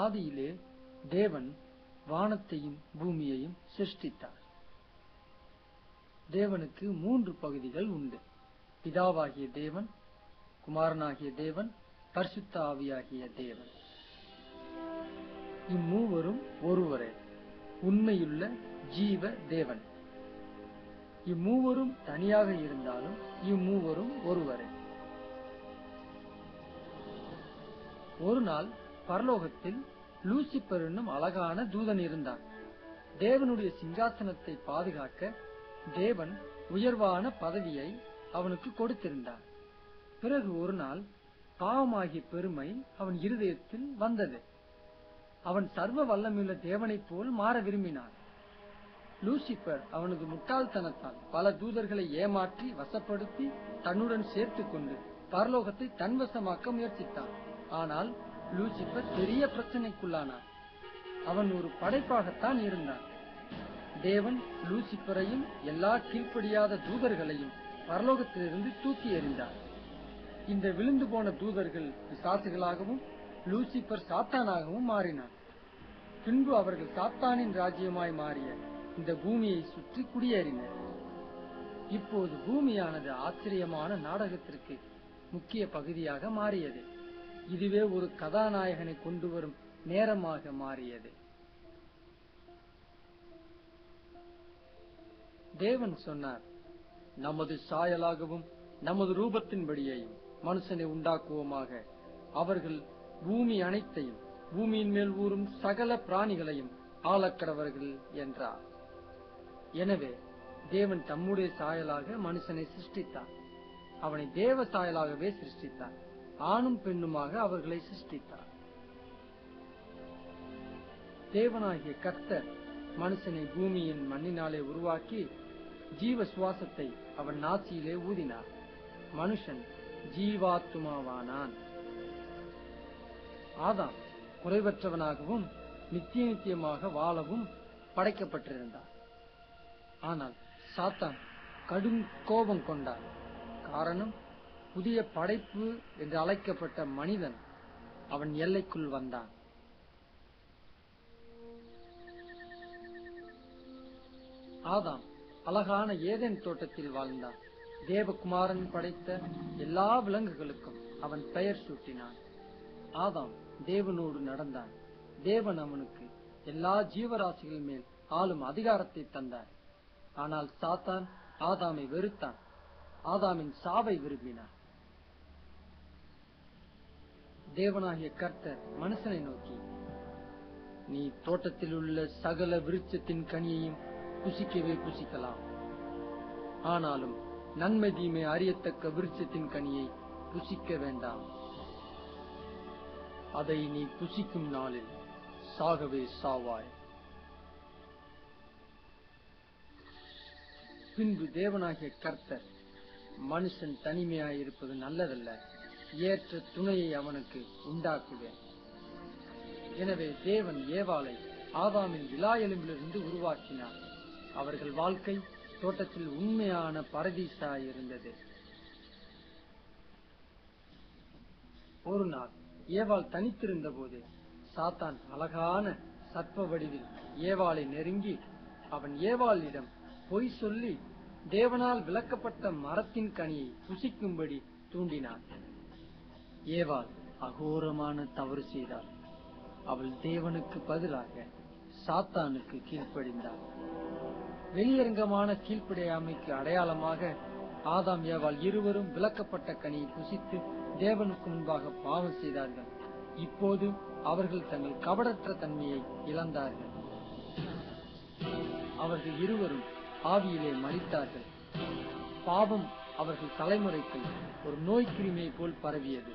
ஆதியிலே தேவன் வானத்தையும் பூமியையும் சிருஷ்டித்தார். தேவனுக்கு 3 பகுதிகள் உண்டு. பிதாவாகிய தேவன், குமாரனாகிய தேவன், பரிசுத்த ஆவியாகிய தேவன். இம்மூவரும் ஒருவரே, உண்மையுள்ள ஜீவ தேவன். இம்மூவரும் தனியாக இருந்தாலும் இம்மூவரும் ஒருவரே. ஒரு நாள் பரலோகத்தில் லூசிபர் என்னும் அழகான தூதன் இருந்தான். தேவனுடைய சிங்காசனத்தை பாதுகாக்க தேவன் உயர்வான பதவியை அவனுக்கு கொடுத்திருந்தார். பிறகு ஒரு நாள் பாவமாகிய பெருமை அவன் இருதயத்தில் வந்தது. அவன் சர்வ வல்லமையுள்ள தேவனைப் போல் மாற விரும்பினான். லூசிபர் அவனது முட்டாள்தனத்தால் பல தூதர்களை ஏமாற்றி வசப்படுத்தி தன்னுடன் சேர்த்துக் கொண்டு பரலோகத்தை தன்வசமாக்க முயற்சித்தான். ஆனால் லூசிபர் பெரிய பிரச்சனைக்குள்ளானான். அவன் ஒரு படைப்பாகத்தான் இருந்தான். தேவன் லூசிபரையும் எல்லா கீழ்ப்படியாத தூதர்களையும் பரலோகத்திலிருந்து தூக்கி எறிந்தார். இந்த விழுந்து போன தூதர்கள் பிசாசுகளாகவும் லூசிபர் சாத்தானாகவும் மாறினான். பின்பு அவர்கள் சாத்தானின் ராஜ்யமாய் மாறிய இந்த பூமியை சுற்றி குடியேறினர். இப்போது பூமியானது ஆச்சரியமான நாடகத்திற்கு முக்கிய பகுதியாக மாறியது. இதுவே ஒரு கதாநாயகனை கொண்டு வரும் நேரமாக மாறியது. தேவன் சொன்னார், நமது சாயலாகவும் நமது ரூபத்தின்படியையும் மனுஷனை உண்டாக்குவோமாக. அவர்கள் பூமி அனைத்தையும் பூமியின் மேல் ஊறும் சகல பிராணிகளையும் ஆளக்கடவர்கள் என்றார். எனவே தேவன் தம்முடைய சாயலாக மனுஷனை சிருஷ்டித்தார். அவனை தேவ சாயலாகவே சிருஷ்டித்தார். ஆணும் பெண்ணுமாக அவர்களை சிருஷ்டித்தார். தேவனாகிய கர்த்தர் மனுஷனை பூமியின் மண்ணினாலே உருவாக்கி ஜீவ சுவாசத்தை அவன் நாசியிலே ஊதினார். மனுஷன் ஜீவாத்துமாவானான். ஆதாம் குறைவற்றவனாகவும் நித்திய நித்தியமாக வாழவும் படைக்கப்பட்டிருந்தார். ஆனால் சாத்தான் கடும் கோபம் கொண்டார். காரணம், புதிய படைப்பு என்று அழைக்கப்பட்ட மனிதன் அவன் எல்லைக்குள் வந்தான். ஆதாம் அழகான ஏதேன் தோட்டத்தில் வாழ்ந்தான். தேவகுமாரன் படைத்த எல்லா விலங்குகளுக்கும் அவன் பெயர் சூட்டினான். ஆதாம் தேவனோடு நடந்தான். தேவன் அவனுக்கு எல்லா ஜீவராசிகள் மேல் ஆளும் அதிகாரத்தை தந்தார். ஆனால் சாத்தான் ஆதாமை வெறுத்தான். ஆதாமின் சாவை விரும்பினான். தேவனாகிய கர்த்தர் மனுஷனை நோக்கி, நீ தோட்டத்தில் உள்ள சகல விருட்சத்தின் கனியையும் புசிக்கவே புசிக்கலாம். ஆனாலும் நன்மை தீமை அறியத்தக்க விருட்சத்தின் கனியை புசிக்க வேண்டாம். அதை நீ புசிக்கும் நாளில் சாகவே சாவாய். பின்பு தேவனாகிய கர்த்தர், மனுஷன் தனிமையாயிருப்பது நல்லதல்ல, ஏற்ற துணையை அவனுக்கு உண்டாக்குவேன். எனவே தேவன் ஏவாளை ஆதாமின் விலா எலும்பிலிருந்து உருவாக்கினார். அவர்கள் வாழ்க்கை தோட்டத்தில் உண்மையான பரதீசாயிருந்தது. ஒரு நாள் ஏவாள் தனித்திருந்த போது சாத்தான் அழகான சர்ப்ப வடிவில் ஏவாளை நெருங்கி அவன் ஏவாளிடம் பொய் சொல்லி தேவனால் விலக்கப்பட்ட மரத்தின் கனியை புசிக்கும்படி தூண்டினான். ஏவாள் அகோரமான தவறு செய்தாள். அவள் தேவனுக்கு பதிலாக சாத்தானுக்கு கீழ்ப்படிந்தாள். வெளியரங்கமான கீழ்ப்படியாமைக்கு அடையாளமாக ஆதாம் ஏவாள் இருவரும் விலக்கப்பட்ட கனியை புசித்து தேவனுக்கு முன்பாக பாவம் செய்தார்கள். இப்போது அவர்கள் தங்கள் கபடற்ற தன்மையை இழந்தார்கள். அவர்கள் இருவரும் ஆவியிலே மரித்தார்கள். பாவம் அவர்கள் தலைமுறைக்கு ஒரு நோய் கிருமியை போல் பரவியது.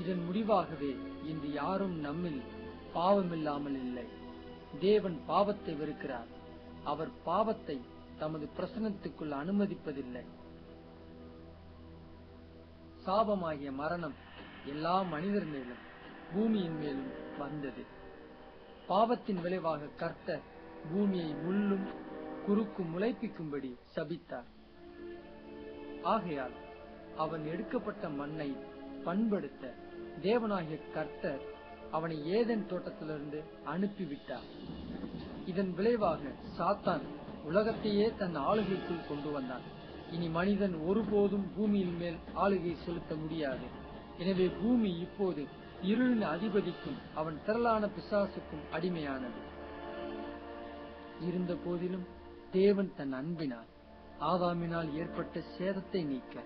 இதன் முடிவாகவே இன்று யாரும் நம்மில் பாவமில்லாமல் இல்லை. தேவன் பாவத்தை வெறுக்கிறார். அவர் பாவத்தை தமது பிரசனத்துக்குள் அனுமதிப்பதில்லை. சாபமாகிய மரணம் எல்லா மனிதர் மேலும் பூமியின் மேலும் வந்தது. பாவத்தின் விளைவாக கர்த்தர் பூமியை முள்ளும் குறுக்கும் முளைப்பிக்கும்படி சபித்தார். ஆகையால் அவன் எடுக்கப்பட்ட மண்ணை பண்படுத்த தேவனாகிய கர்த்தர் அவனை ஏதேன் தோட்டத்திலிருந்து அனுப்பிவிட்டார். இதன் விளைவாக சாத்தான் உலகத்தையே தன் ஆளுகைக்குள் கொண்டு வந்தான். இனி மனிதன் ஒருபோதும் பூமியின் மேல் ஆளுகை செலுத்த முடியாது. எனவே பூமி இப்போது இருளின் அதிபதிக்கும் அவன் திரளான பிசாசுக்கும் அடிமையானது. இருந்த போதிலும் தேவன் தன் அன்பினால் ஆதாமினால் ஏற்பட்ட சேதத்தை நீக்க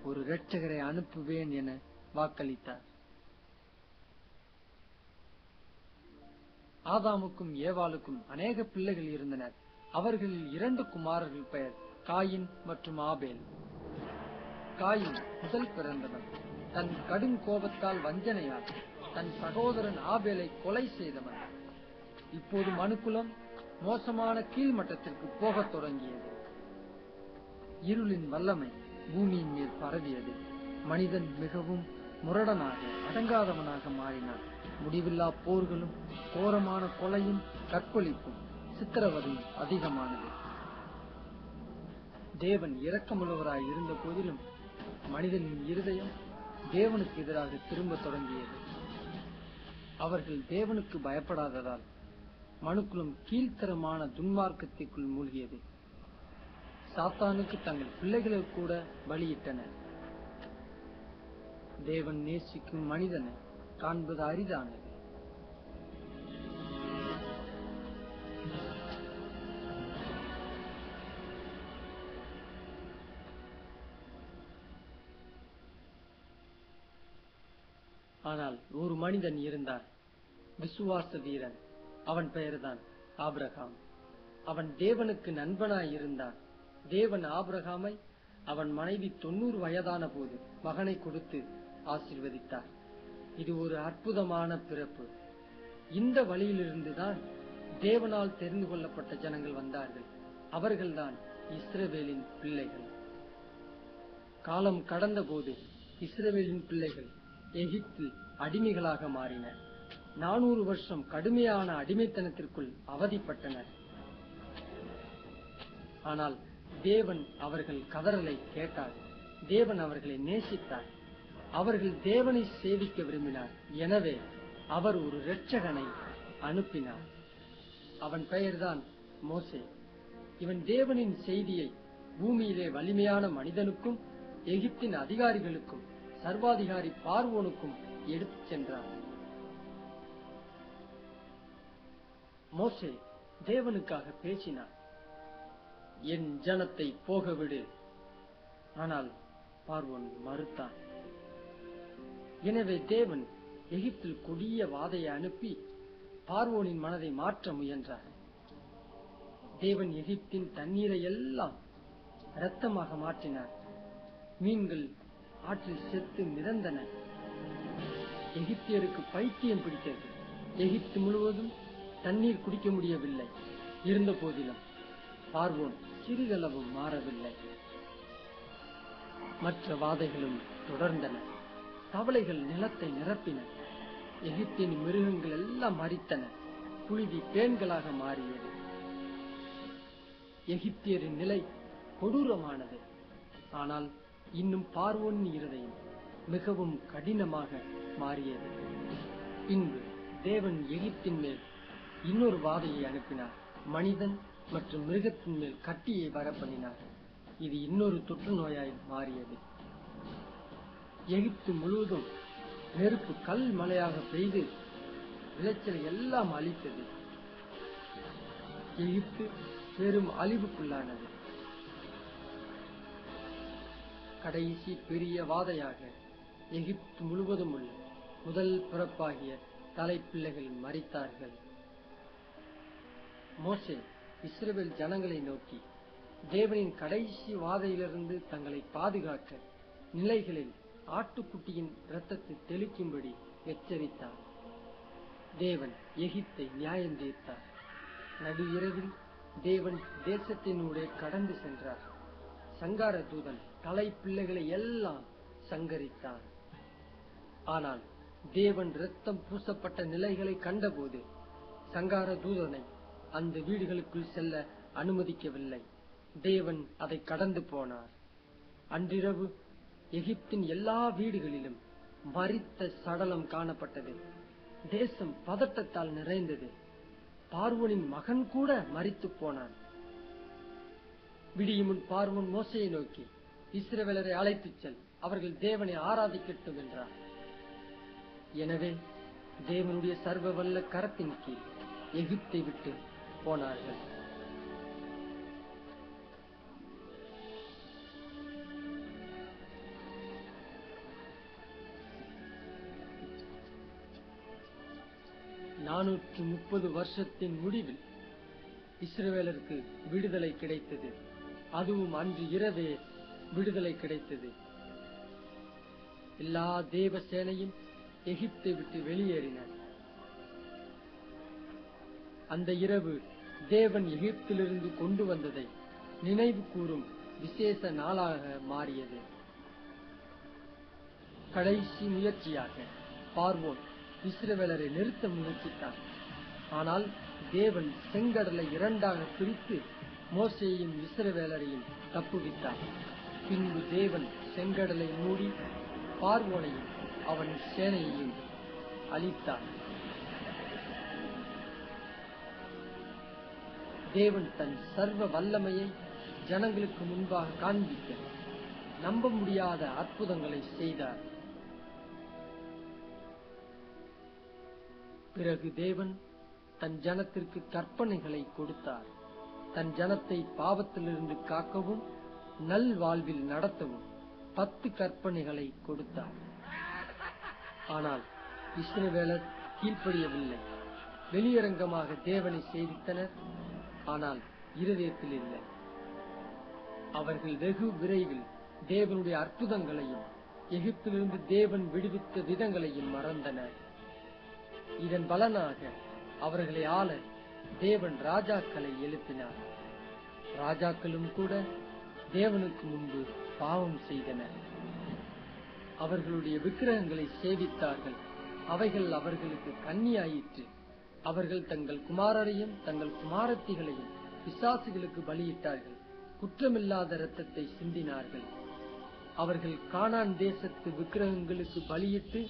ஒரு இரட்சகரை அனுப்புவேன் என வாக்களித்தார். ஆதாமுக்கும் ஏவாளுக்கும் அநேக பிள்ளைகள் இருந்தனர். அவர்களில் 2 குமாரர்கள் பெயர் காயின் மற்றும் ஆபேல். காயின் முதல் பிறந்தவன். தன் கடும் கோபத்தால் வஞ்சனையால் தன் சகோதரன் ஆபேலை கொலை செய்தவன். இப்போது மனுக்குலம் மோசமான கீழ்மட்டத்திற்கு போகத் தொடங்கியது. இருளின் வல்லமை பூமியின் மேல் பரவியது. மனிதன் மிகவும் முரடனாக அடங்காதவனாக மாறினான். முடிவில்லா போர்களும் கோரமான கொலையும் கற்பழிப்பும் சித்திரவதையும் அதிகமானது. தேவன் இரக்கமுள்ளவராய் இருந்த போதிலும் மனிதனின் இருதயம் தேவனுக்கு எதிராக திரும்ப தொடங்கியது. அவர்கள் தேவனுக்கு பயப்படாததால் மனுக்குலம் கீழ்த்தரமான துன்மார்க்கத்திற்குள் மூழ்கியது. சாத்தானுக்கு தங்கள் பிள்ளைகளை கூட பலியிட்டனர். தேவன் நேசிக்கும் மனிதனை காண்பது அரிதானது. ஆனால் ஒரு மனிதன் இருந்தான், விசுவாச வீரன். அவன் பெயர்தான் ஆபிரகாம். அவன் தேவனுக்கு நண்பனாய் இருந்தான். தேவன் ஆபிரகாமை அவன் மனைவி 90 வயதான போது மகனை கொடுத்து ஆசீர்வதித்தார். இது ஒரு அற்புதமான பிறப்பு. இந்த வழியிலிருந்துதான் தேவனால் தெரிந்து கொள்ளப்பட்ட ஜனங்கள் வந்தார்கள். அவர்கள்தான் இஸ்ரவேலின் பிள்ளைகள். காலம் கடந்த போது இஸ்ரவேலின் பிள்ளைகள் எகிப்தில் அடிமைகளாக மாறினர். 400 வருஷம் கடுமையான அடிமைத்தனத்திற்குள் அவதிப்பட்டனர். ஆனால் தேவன் அவர்கள் கதறலை கேட்டார். தேவன் அவர்களை நேசித்தார். அவர்கள் தேவனை சேவிக்க விரும்பினார். எனவே அவர் ஒரு இரட்சகனை அனுப்பினார். அவன் பெயர்தான் மோசே. இவன் தேவனின் செய்தியை பூமியிலே வலிமையான மனிதனுக்கும் எகிப்தின் அதிகாரிகளுக்கும் சர்வாதிகாரி பார்வோனுக்கும் எடுத்துச் சென்றார். மோசே தேவனுக்காக பேசினார். என் ஜனத்தை போகவிடு. ஆனால் பார்வோன் மறுத்தான். எனவே தேவன் எகிப்தில் கொடிய வாதையை அனுப்பி பார்வோனின் மனதை மாற்ற முயன்றார். தேவன் எகிப்தின் தண்ணீரை எல்லாம் இரத்தமாக மாற்றினார். மீன்கள் ஆற்றில் செத்து மிதந்தன. எகிப்தியருக்கு பைத்தியம் பிடித்தது. எகிப்து முழுவதும் தண்ணீர் குடிக்க முடியவில்லை. இருந்த போதிலும் பார்வோன் சிறிதளவும் மாறவில்லை. மற்ற வாதைகளும் தொடர்ந்தன. தவளைகள் நிலத்தை நிரப்பின. எகிப்தின் மிருகங்கள் எல்லாம் மரித்தன. புழுதி பேன்களாக மாறியது. எகிப்தியரின் நிலை கொடூரமானது. ஆனால் இன்னும் பார்வோனின் இருதயம் மிகவும் கடினமாக மாறியது. பின்பு தேவன் எகிப்தின் மேல் இன்னொரு வாதையை அனுப்பினார். மனிதன் மற்றும் மிருகத்தின் மேல் கட்டியை வரப்பண்ணினார். இது இன்னொரு தொற்று நோயாய் மாறியது. எகிப்து முழுவதும் நெருப்பு கல் மழையாக பெய்து விளைச்சலை எல்லாம் அழித்தது. எகிப்து பெரும் அழிவுக்குள்ளானது. கடைசி பெரிய வாதையாக எகிப்து முழுவதும் உள்ள முதல் பிறப்பாகிய தலைப்பிள்ளைகள் மரித்தார்கள். மோசே இஸ்ரவேல் ஜனங்களை நோக்கி தேவனின் கடைசி வாதையிலிருந்து தங்களை பாதுகாக்க நிலைகளில் ஆட்டுக்குட்டியின் இரத்தத்தை தெளிக்கும்படி எச்சரித்தார். தேவன் எகிப்தை நியாயம் தீர்த்தார். நடு இரவில் தேவன் தேசத்தினூடே கடந்து சென்றார். சங்கார தூதன் தலை பிள்ளைகளை எல்லாம் சங்கரித்தார். ஆனால் தேவன் இரத்தம் பூசப்பட்ட நிலைகளை கண்டபோது சங்கார தூதனை அந்த வீடுகளுக்குள் செல்ல அனுமதிக்கவில்லை. தேவன் அதை கடந்து போனார். அன்றிரவு எகிப்தின் எல்லா வீடுகளிலும் மரித்த சடலம் காணப்பட்டது. தேசம் பதட்டத்தால் நிறைந்தது. பார்வோனின் மகன் கூட மரித்து போனான். விடியும் முன் பார்வோன் மோசேயை நோக்கி, இஸ்ரவேலரை அழைத்துச் செல், அவர்கள் தேவனை ஆராதிக்கட்டும் என்றார். எனவே தேவனுடைய சர்வ வல்ல கரத்தின் கீழ் எகிப்தை விட்டு போனார்கள். நானூற்று 30 வருஷத்தின் முடிவில் இஸ்ரவேலருக்கு விடுதலை கிடைத்தது. அதுவும் அன்று இரவே விடுதலை கிடைத்தது. எல்லா தேவ சேனையும் எகிப்தை விட்டு வெளியேறினர். அந்த இரவு தேவன் எகிப்திலிருந்து கொண்டு வந்ததை நினைவு கூறும் விசேஷ நாளாக மாறியது. கடைசி முயற்சியாக பார்வோன் இஸ்ரவேலரை நிறுத்த முயற்சித்தார். ஆனால் தேவன் செங்கடலை இரண்டாக பிரித்து மோசேயையும் இஸ்ரவேலரையும் தப்புவித்தார். பின்பு தேவன் செங்கடலை மூடி பார்வோனையும் அவன் சேனையையும் அழித்தார். தேவன் தன் சர்வ வல்லமையை ஜனங்களுக்கு முன்பாக காண்பிக்க நம்ப முடியாத அற்புதங்களை செய்தார். பிறகு தேவன் தன் ஜனத்திற்கு கற்பனைகளை கொடுத்தார். தன் ஜனத்தை பாவத்திலிருந்து காக்கவும் நல்வாழ்வில் நடத்தவும் 10 கற்பனைகளை கொடுத்தார். ஆனால் இஸ்ரவேலர் கீழ்ப்படியவில்லை. வெளியரங்கமாக தேவனை சேவித்தனர், ஆனால் இருதயத்தில் இல்லை. அவர்கள் வெகு விரைவில் தேவனுடைய அற்புதங்களையும் எகிப்திலிருந்து தேவன் விடுவித்த விதங்களையும் மறந்தனர். இதன் பலனாக அவர்களை ஆள தேவன் ராஜாக்களை எழுப்பினார். ராஜாக்களும் கூட தேவனுக்கு முன்பு பாவம் செய்தனர். அவர்களுடைய விக்கிரகங்களை சேவித்தார்கள். அவைகள் அவர்களுக்கு கண்ணியாயிற்று. அவர்கள் தங்கள் குமாரரையும் தங்கள் குமாரத்திகளையும் பிசாசுகளுக்கு பலியிட்டார்கள். குற்றமில்லாத இரத்தத்தை சிந்தினார்கள். அவர்கள் கானான் தேசத்து விக்கிரகங்களுக்கு பலியிட்டு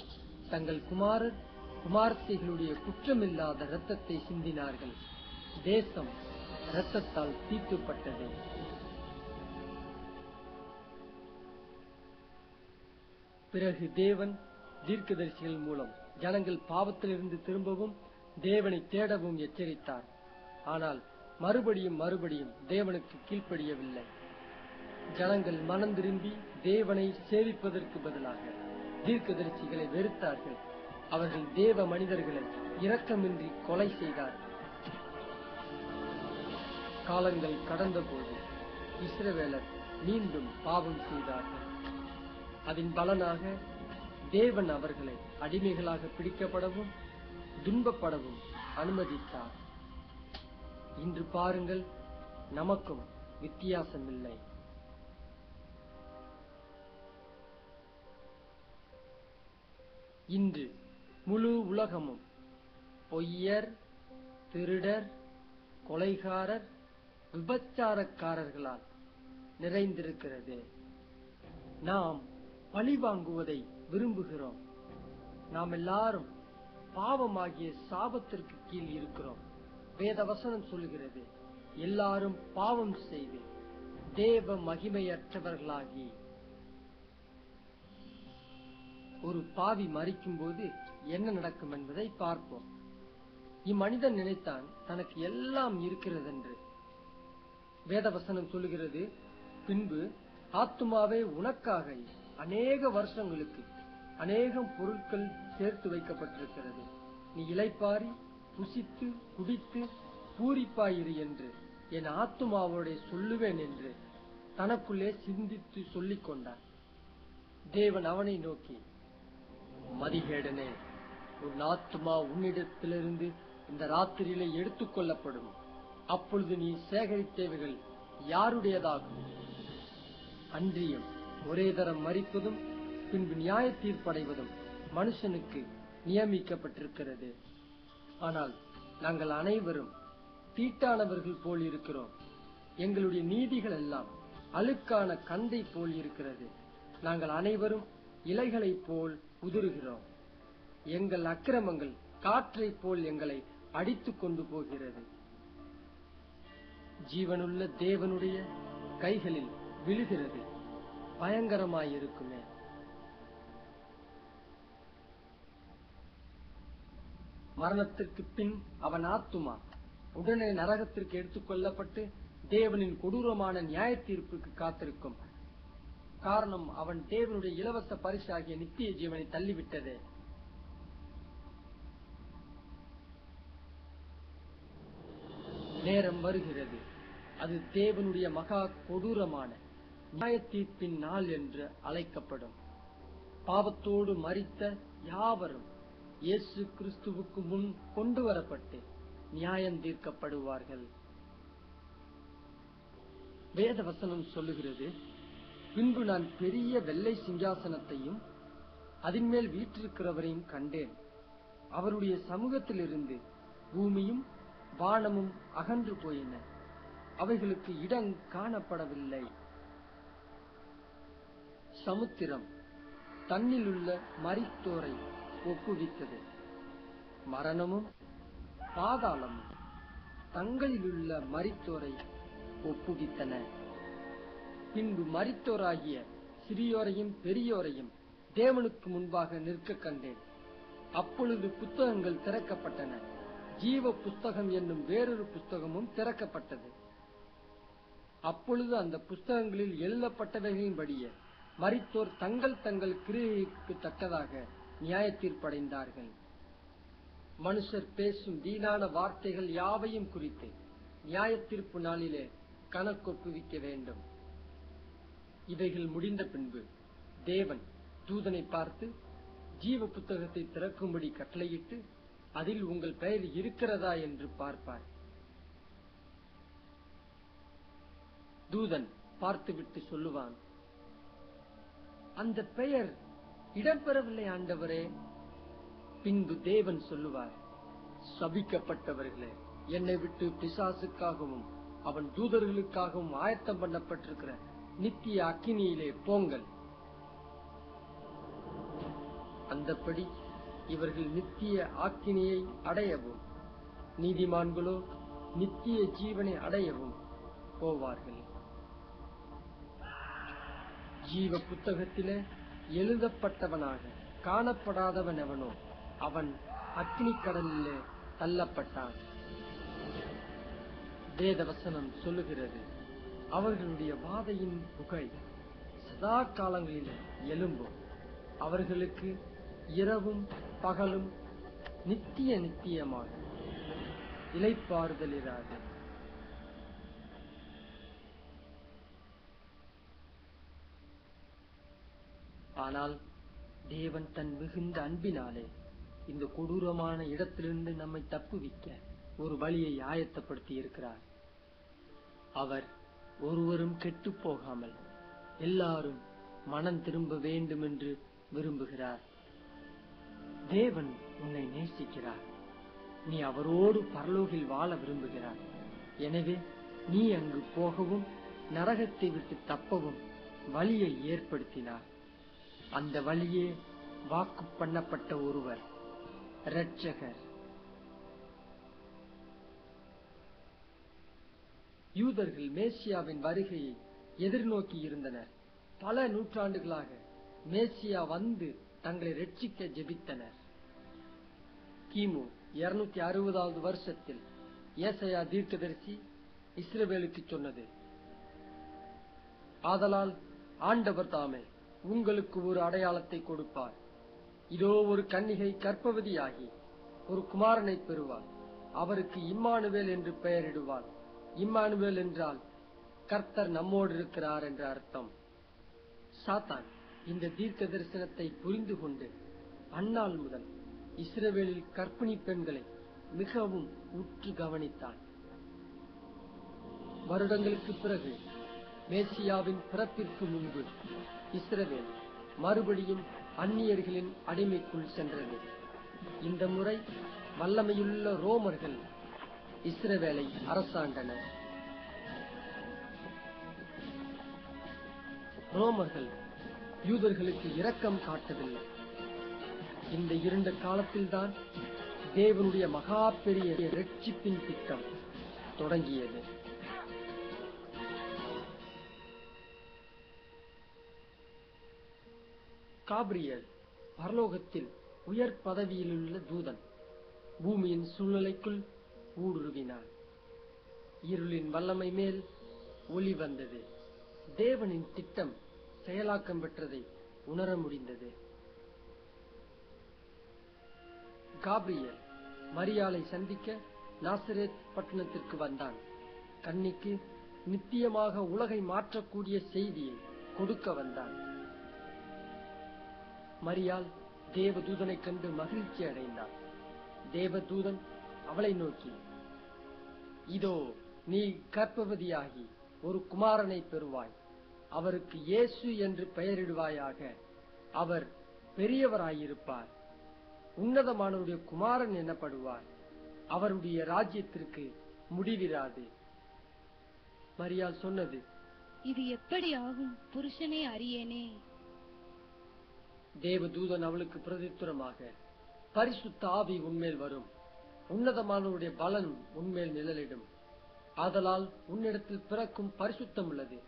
தங்கள் குமாரர் குமாரத்திகளுடைய குற்றமில்லாத இரத்தத்தை சிந்தினார்கள். தேசம் இரத்தத்தால் தீட்டுப்பட்டது. பிறகு தேவன் தீர்க்கதரிசிகள் மூலம் ஜனங்கள் பாவத்திலிருந்து திரும்பவும் தேவனை தேடவும் எச்சரித்தார். ஆனால் மறுபடியும் தேவனுக்கு கீழ்ப்படியவில்லை. ஜனங்கள் மனம் திரும்பி தேவனை சேவிப்பதற்கு பதிலாக தீர்க்கதரிசிகளை வெறுத்தார்கள். அவர்கள் தேவ மனிதர்களை இரக்கமின்றி கொலை செய்தார்கள். காலங்கள் கடந்தபோது இஸ்ரவேலர் மீண்டும் பாவம் செய்தார்கள். அதன் பலனாக தேவன் அவர்களை அடிமைகளாக பிடிக்கப்படவும் துன்பப்படவும் அனுமதித்தார். இன்று பாருங்கள், நமக்கும் வித்தியாசமில்லை. இன்று முழு உலகமும் பொய்யர், திருடர், கொலைகாரர், விபச்சாரக்காரர்களால் நிறைந்திருக்கிறது. நாம் பழி வாங்குவதை விரும்புகிறோம். நாம் எல்லாரும் பாவமாகிய சாபத்திற்கு கீழ் இருக்கிறோம். வேதவசனம் சொல்கிறது, எல்லாரும் பாவம் செய்து தேவ மகிமையற்றவர்களாகி. ஒரு பாவி மரிக்கும் போது என்ன நடக்கும் என்பதை பார்ப்போம். இம்மனிதன் நினைத்தான் தனக்கு எல்லாம் இருக்கிறது என்று. வேதவசனம் சொல்லுகிறது, பின்பு ஆத்துமாவே உனக்காக அநேக வருஷங்களுக்கு அநேகம் பொருட்கள் சேர்த்து வைக்கப்பட்டிருக்கிறது. நீ இளைப்பாரி புசித்து குடித்து பூரிப்பாயிரு என்று என் ஆத்துமாவோட சொல்லுவேன் என்று தனக்குள்ளே சிந்தித்து சொல்லிக் கொண்டான். தேவன் அவனை நோக்கி, மதிகேடனே, உன் ஆத்துமா உன்னிடத்திலிருந்து இந்த ராத்திரியிலே எடுத்துக் கொள்ளப்படும். அப்பொழுது நீ சேகரித்தவைகள் யாருடையதாகும்? அன்றியும் ஒரே தரம் மரிப்பதும் பின்பு நியாய தீர்ப்படைவதும் மனுஷனுக்கு நியமிக்கப்பட்டிருக்கிறது. ஆனால் நாங்கள் அனைவரும் தீட்டானவர்கள் போல் இருக்கிறோம். எங்களுடைய நீதிகள் எல்லாம் அழுக்கான கந்தை போல் இருக்கிறது. நாங்கள் அனைவரும் இலைகளைப் போல் உதிருகிறோம். எங்கள் அக்கிரமங்கள் காற்றைப் போல் எங்களை அடித்துக் கொண்டு போகிறது. ஜீவனுள்ள தேவனுடைய கைகளில் விழுகிறது. பயங்கரமாயிருக்குமே. மரணத்திற்கு பின் அவன் ஆத்துமா உடனே நரகத்திற்கு எடுத்துக் கொள்ளப்பட்டு தேவனின் கொடூரமான நியாய தீர்ப்புக்கு காத்திருக்கும். காரணம், அவன் தேவனுடைய இலவச பரிசாகிய நித்திய ஜீவனை தள்ளிவிட்டதே. நேரம் வருகிறது, அது தேவனுடைய மகா கொடூரமான நியாய தீர்ப்பின் நாள் என்று அழைக்கப்படும். பாவத்தோடு மரித்த யாவரும் இயேசு கிறிஸ்துவுக்கு முன் கொண்டு வரப்பட்டு நியாயம் தீர்க்கப்படுவார்கள். வேத வசனம் சொல்லுகிறது, பின்பு நான் பெரிய வெள்ளை சிங்காசனத்தையும் அதன் மேல் வீற்றிருக்கிறவரையும் கண்டேன். அவருடைய சமூகத்திலிருந்து பூமியும் வானமும் அகன்று போயின, அவைகளுக்கு இடம் காணப்படவில்லை. சமுத்திரம் தன்னிலுள்ள மரித்தோரை ஒப்புவித்தது. மரணமும் பாதாளமும் தங்களிலுள்ள மரித்தோரை ஒப்புவித்தன. பின்பு மரித்தோராகிய சிறியோரையும் பெரியோரையும் தேவனுக்கு முன்பாக நிற்க கண்டேன். அப்பொழுது புத்தகங்கள் திறக்கப்பட்டன. ஜீவ புஸ்தகம் என்னும் வேறொரு புஸ்தகமும் திறக்கப்பட்டது. அப்பொழுது அந்த புஸ்தகங்களில் எழுதப்பட்டவைகளின்படியே மரித்தோர் தங்கள் தங்கள் கிரியைக்கு தக்கதாக நியாய தீர்ப்படைந்தார்கள். மனுஷர் பேசும் வீணான வார்த்தைகள் யாவையும் குறித்து நியாய தீர்ப்பு நாளிலே கணக்கொப்புவிக்க வேண்டும். இவைகள் முடிந்த பின்பு தேவன் தூதனை பார்த்து ஜீவ புத்தகத்தை திறக்கும்படி கட்டளையிட்டு, அதில் உங்கள் பெயர் இருக்கிறதா என்று பார்ப்பார். தூதன் பார்த்துவிட்டு சொல்லுவான், அந்த பெயர் இடம்பெறவில்லை ஆண்டவரே. பின்பு தேவன் சொல்லுவார், சபிக்கப்பட்டவர்களே, என்னை விட்டு பிசாசுக்காகவும் அவன் தூதர்களுக்காகவும் ஆயத்தம் பண்ணப்பட்டிருக்கிற நித்திய அக்கினியிலே போங்கள். அந்தப்படி இவர்கள் நித்திய ஆக்கினியை அடையவும், நீதிமான்களோ நித்திய ஜீவனை அடையவும் போவார்கள். ஜீவ புத்தகத்திலே எழுதப்பட்டவனாக காணப்படாதவன் எவனோ அவன் அக்னி கடலிலே தள்ளப்பட்டான். வேதவசனம் சொல்லுகிறது, அவர்களுடைய வாதையின் புகை சதா காலங்களிலே எழும்பும். அவர்களுக்கு இரவும் பகலும் நித்திய நித்தியமாக இளைப்பாறுதல் இராது. ஆனால் தேவன் தன் மிகுந்த அன்பினாலே இந்த கொடூரமான இடத்திலிருந்து நம்மை தப்புவிக்க ஒரு வழியை ஆயத்தப்படுத்தி இருக்கிறார். அவர் ஒருவரும் கெட்டு போகாமல் எல்லாரும் மனம் திரும்ப வேண்டும் என்று விரும்புகிறார். தேவன் உன்னை நேசிக்கிறார். நீ அவரோடு பரலோகில் வாழ விரும்புகிறார். எனவே நீ அங்கு போகவும் நரகத்தை விட்டு தப்பவும் வழியை ஏற்படுத்தினார். அந்த வழியே வாக்கு பண்ணப்பட்ட ஒருவர், இரட்சகர். யூதர்கள் மேசியாவின் வருகையை எதிர்நோக்கி இருந்தனர். பல நூற்றாண்டுகளாக மேசியா வந்து தங்களை ரட்சிக்க ஜெபித்தனர். கிமு 260வது வருஷத்தில் ஏசாயா தீர்க்கதரிசி இஸ்ரவேலுக்கு சொன்னது, ஆதலால் ஆண்டவர் தாமே உங்களுக்கு ஒரு அடையாளத்தை கொடுப்பார். இதோ ஒரு கன்னிகை கர்ப்பவதியாகி ஒரு குமாரனை பெறுவாள். அவருக்கு இம்மானுவேல் என்று பெயரிடுவாள். இம்மானுவேல் என்றால் கர்த்தர் நம்மோடு இருக்கிறார் என்ற அர்த்தம். சாத்தான் இந்த தீர்க்க தரிசனத்தை புரிந்து கொண்டு அந்நாள் முதல் இஸ்ரவேலில் கர்ப்பிணி பெண்களை மிகவும் உற்று கவனித்தான். வருடங்களுக்கு பிறகு மேசியாவின் பிறப்பிற்கு முன்பு இஸ்ரவேல் மறுபடியும் அந்நியர்களின் அடிமைக்குள் சென்றது. இந்த முறை வல்லமையுள்ள ரோமர்கள் இஸ்ரவேலை அரசாண்டனர். ரோமர்கள் யூதர்களுக்கு இரக்கம் காட்டவில்லை. இந்த இருண்ட காலத்தில்தான் தேவனுடைய மகா பெரிய இரட்சிப்பின் திட்டம் தொடங்கியது. காபிரியல் பரலோகத்தில் உயர் பதவியிலுள்ள தூதன் பூமியின் சூழ்நிலைக்குள் ஊடுருவினான். இருளின் வல்லமை மேல் ஒளி வந்தது. தேவனின் திட்டம் செயலாக்கம் பெற்றதை உணர முடிந்தது. காபிரியல் மரியாளை சந்திக்க நாசரேத் பட்டணத்திற்கு வந்தான். கன்னிக்கு நித்தியமாக உலகை மாற்றக்கூடிய செய்தியை கொடுக்க வந்தான். மரியாள் தேவதூதனை கண்டு மகிழ்ச்சி அடைந்தாள். தேவதூதன் அவளை நோக்கி, இதோ நீ கர்ப்பவதியாகி ஒரு குமாரனை பெறுவாய். அவருக்கு இயேசு என்று பெயரிடுவாயாக. அவர் பெரியவராயிருப்பார். உன்னதமானவருடைய குமாரன் எனப்படுவார். அவருடைய ராஜ்யத்திற்கு முடிவிராது. மரியாள் சொன்னது, இது எப்படி ஆகும்? புருஷனே அறியேனே. தேவதூதன் அவளுக்கு பிரதித்துரமாக, பரிசுத்த ஆவி உன்மேல் வரும். உன்னதமானவருடைய பலன் உன்மேல் நிழலிடும். ஆதலால் உன்னிடத்தில் பிறக்கும் பரிசுத்தம் உள்ளது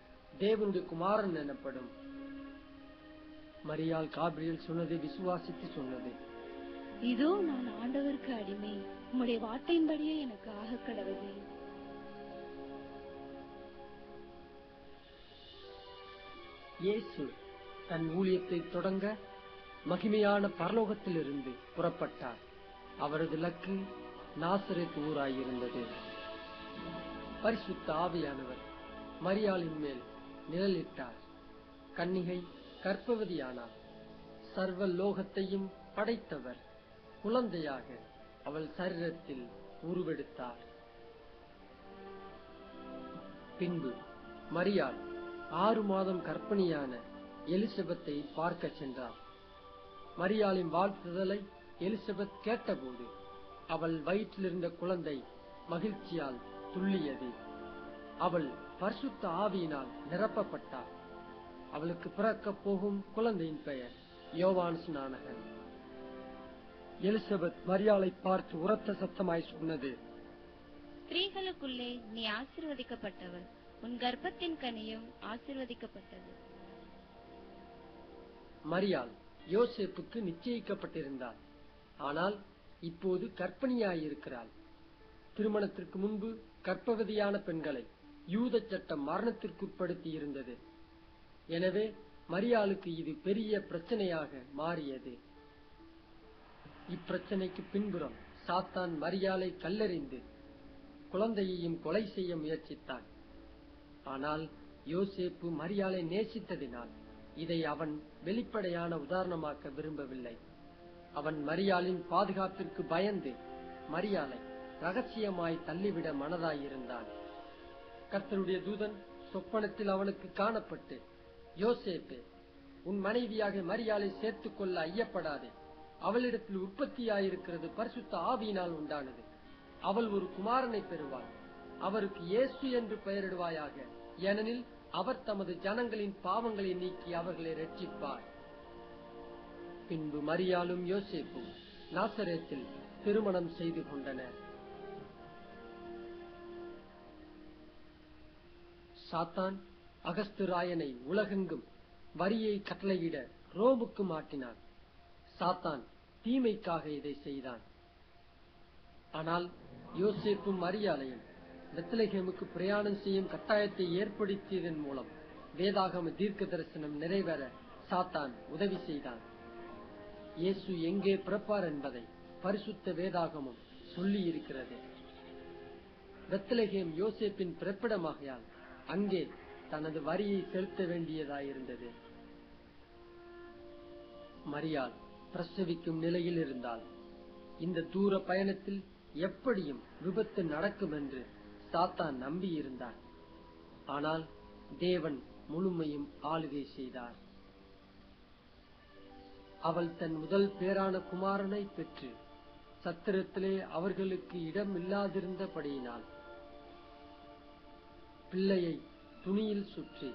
தேவனுடைய குமாரன் எனப்படும். மரியாள் காபிரியல் சொன்னதை விசுவாசித்து சொன்னது, இதோ நான் ஆண்டவருக்கு அடிமை. உம்முடைய வார்த்தையின்படியே எனக்கு ஆக கடவுளே. இயேசு தன் ஊழியத்தை தொடங்க மகிமையான பரலோகத்திலிருந்து புறப்பட்டார். அவரது இலக்கு நாசரேத் ஊராயிருந்தது. பரிசுத்த ஆவியானவர் மரியாளின் மேல் நிழலிட்டார். கன்னிகை கர்ப்பவதியானார். சர்வ லோகத்தையும் படைத்தவர் குழந்தையாக அவள் சரீரத்தில் உருவெடுத்தார். பின்பு மரியாள் 6 மாதம் கர்ப்பிணியான எலிசபெத்தை பார்க்க சென்றார். மரியாளின் வாழ்த்துதலை எலிசபெத் கேட்டபோது அவள் வயிற்றிலிருந்த குழந்தை மகிழ்ச்சியால் துள்ளியது. அவள் பரிசுத்த ஆவியினால் நிரப்பப்பட்டாள். அவளுக்கு பிறக்கப் போகும் குழந்தையின் பெயர் யோவான் ஸ்நானகன். எலிசபெத் மரியாளை பார்த்து உரத்த சத்தமாய் சொன்னது, ஸ்திரீகளுக்குள்ளே நீ ஆசீர்வதிக்கப்பட்டவள். உன் கர்ப்பத்தின் கனியும் ஆசீர்வதிக்கப்பட்டது. மரியாள் யோசேப்புக்கு நிச்சயிக்கப்பட்டிருந்தாள். ஆனால் இப்போது கர்ப்பிணியாயிருக்கிறாள். திருமணத்திற்கு முன்பு கர்ப்பவதியான பெண்களை யூத சட்டம் மரணத்திற்குட்படுத்தி இருந்தது. எனவே மரியாளுக்கு இது பெரிய பிரச்சனையாக மாறியது. இப்பிரச்சனைக்கு பின்புறம் சாத்தான் மரியாளை கல்லெறிந்து குழந்தையையும் கொலை செய்ய முயற்சித்தான். ஆனால் யோசேப்பு மரியாளை நேசித்ததினால் இதை அவன் வெளிப்படையான உதாரணமாக்க விரும்பவில்லை. அவன் மரியாளின் பாதுகாப்பிற்கு பயந்து மரியாளை ரகசியமாய் தள்ளிவிட மனதாயிருந்தான். கர்த்தருடைய தூதன் சொப்பனத்தில் அவனுக்கு காணப்பட்டு, யோசேப்பே, உன் மனைவியாக மரியாளை சேர்த்துக் கொள்ள ஐயப்படாதே. அவளிடத்தில் உற்பத்தியாயிருக்கிறது பரிசுத்த ஆவியினால் உண்டானது. அவள் ஒரு குமாரனை பெறுவாள். அவருக்கு இயேசு என்று பெயரிடுவாயாக. ஏனெனில் அவர் தமது ஜனங்களின் பாவங்களை நீக்கி அவர்களை இரட்சிப்பார். பின்பு மரியாளும் யோசேப்பும் நாசரேத்தில் திருமணம் செய்து கொண்டனர். சாத்தான் அகஸ்து ராயனை உலகெங்கும் வரியை கட்டளையிட ரோமுக்கு மாட்டினான். சாத்தான் தீமைக்காக இதை செய்தான். ஆனால் யோசேப்பும் மரியாளையும் பெத்லகேமுக்கு பிரயாணம் செய்யும் கட்டாயத்தை ஏற்படுத்தியதன் மூலம் வேதாகம தீர்க்க தரிசனம் நிறைவேற சாத்தான் உதவி செய்தான். இயேசு எங்கே பிறப்பார் என்பதை பரிசுத்த வேதாகமம் சொல்லி இருக்கிறது. பெத்லகேம் யோசேப்பின் பிறப்பிடமாகையால் அங்கே தனது வரியை செலுத்த வேண்டியதாயிருந்தது. மரியாள் பிரசவிக்கும் நிலையில் இருந்தால் இந்த தூர பயணத்தில் எப்படியும் விபத்து நடக்கும் என்று சாத்தான் நம்பியிருந்தார். ஆனால் தேவன் முழுமையும் ஆளுகை செய்தார். அவள் தன் முதல் பேரான குமாரனை பெற்று சத்திரத்திலே அவர்களுக்கு இடம் இல்லாதிருந்தபடியினால் பிள்ளையை துணியில் சுற்றி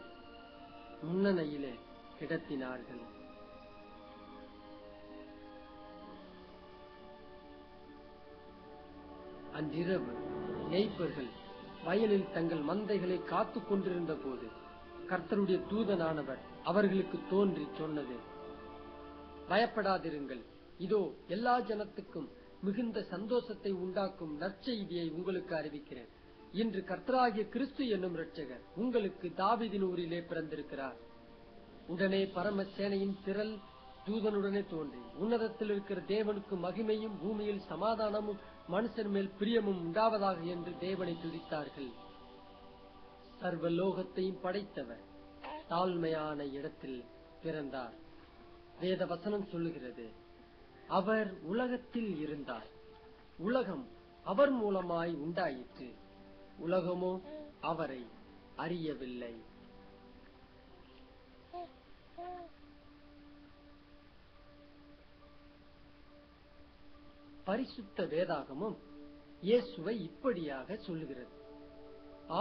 முன்னணையிலே கிடத்தினார்கள். அன்றிரவு மேய்ப்பர்கள் வயலில் தங்கள் மந்தைகளை காத்துக் கொண்டிருந்த போது கர்த்தருடைய தூதனானவர் அவர்களுக்கு தோன்றி சொன்னது, பயப்படாதிருங்கள், இதோ எல்லா ஜனத்துக்கும் மிகுந்த சந்தோஷத்தை உண்டாக்கும் நற்செய்தியை உங்களுக்கு அறிவிக்கிறேன். இன்று கர்த்தராகிய கிறிஸ்து என்னும் இரட்சகர் உங்களுக்கு தாவீதின் ஊரிலே பிறந்திருக்கிறார். உடனே பரமசேனையின் திரள் தூதனுடனே தோன்றி, உன்னதத்தில் இருக்கிற தேவனுக்கு மகிமையும் பூமியில் சமாதானமும் மனுஷர் மேல் பிரியமும் உண்டாவதாக என்று தேவனை துதித்தார்கள். சர்வ லோகத்தையும் படைத்தவர் தாழ்மையான இடத்தில் பிறந்தார். வேத வசனம் சொல்லுகிறது, அவர் உலகத்தில் இருந்தார், உலகம் அவர் மூலமாய் உண்டாயிற்று, உலகமோ அவரை அறியவில்லை. பரிசுத்த வேதாகமும் இயேசுவை இப்படியாக சொல்லுகிறது,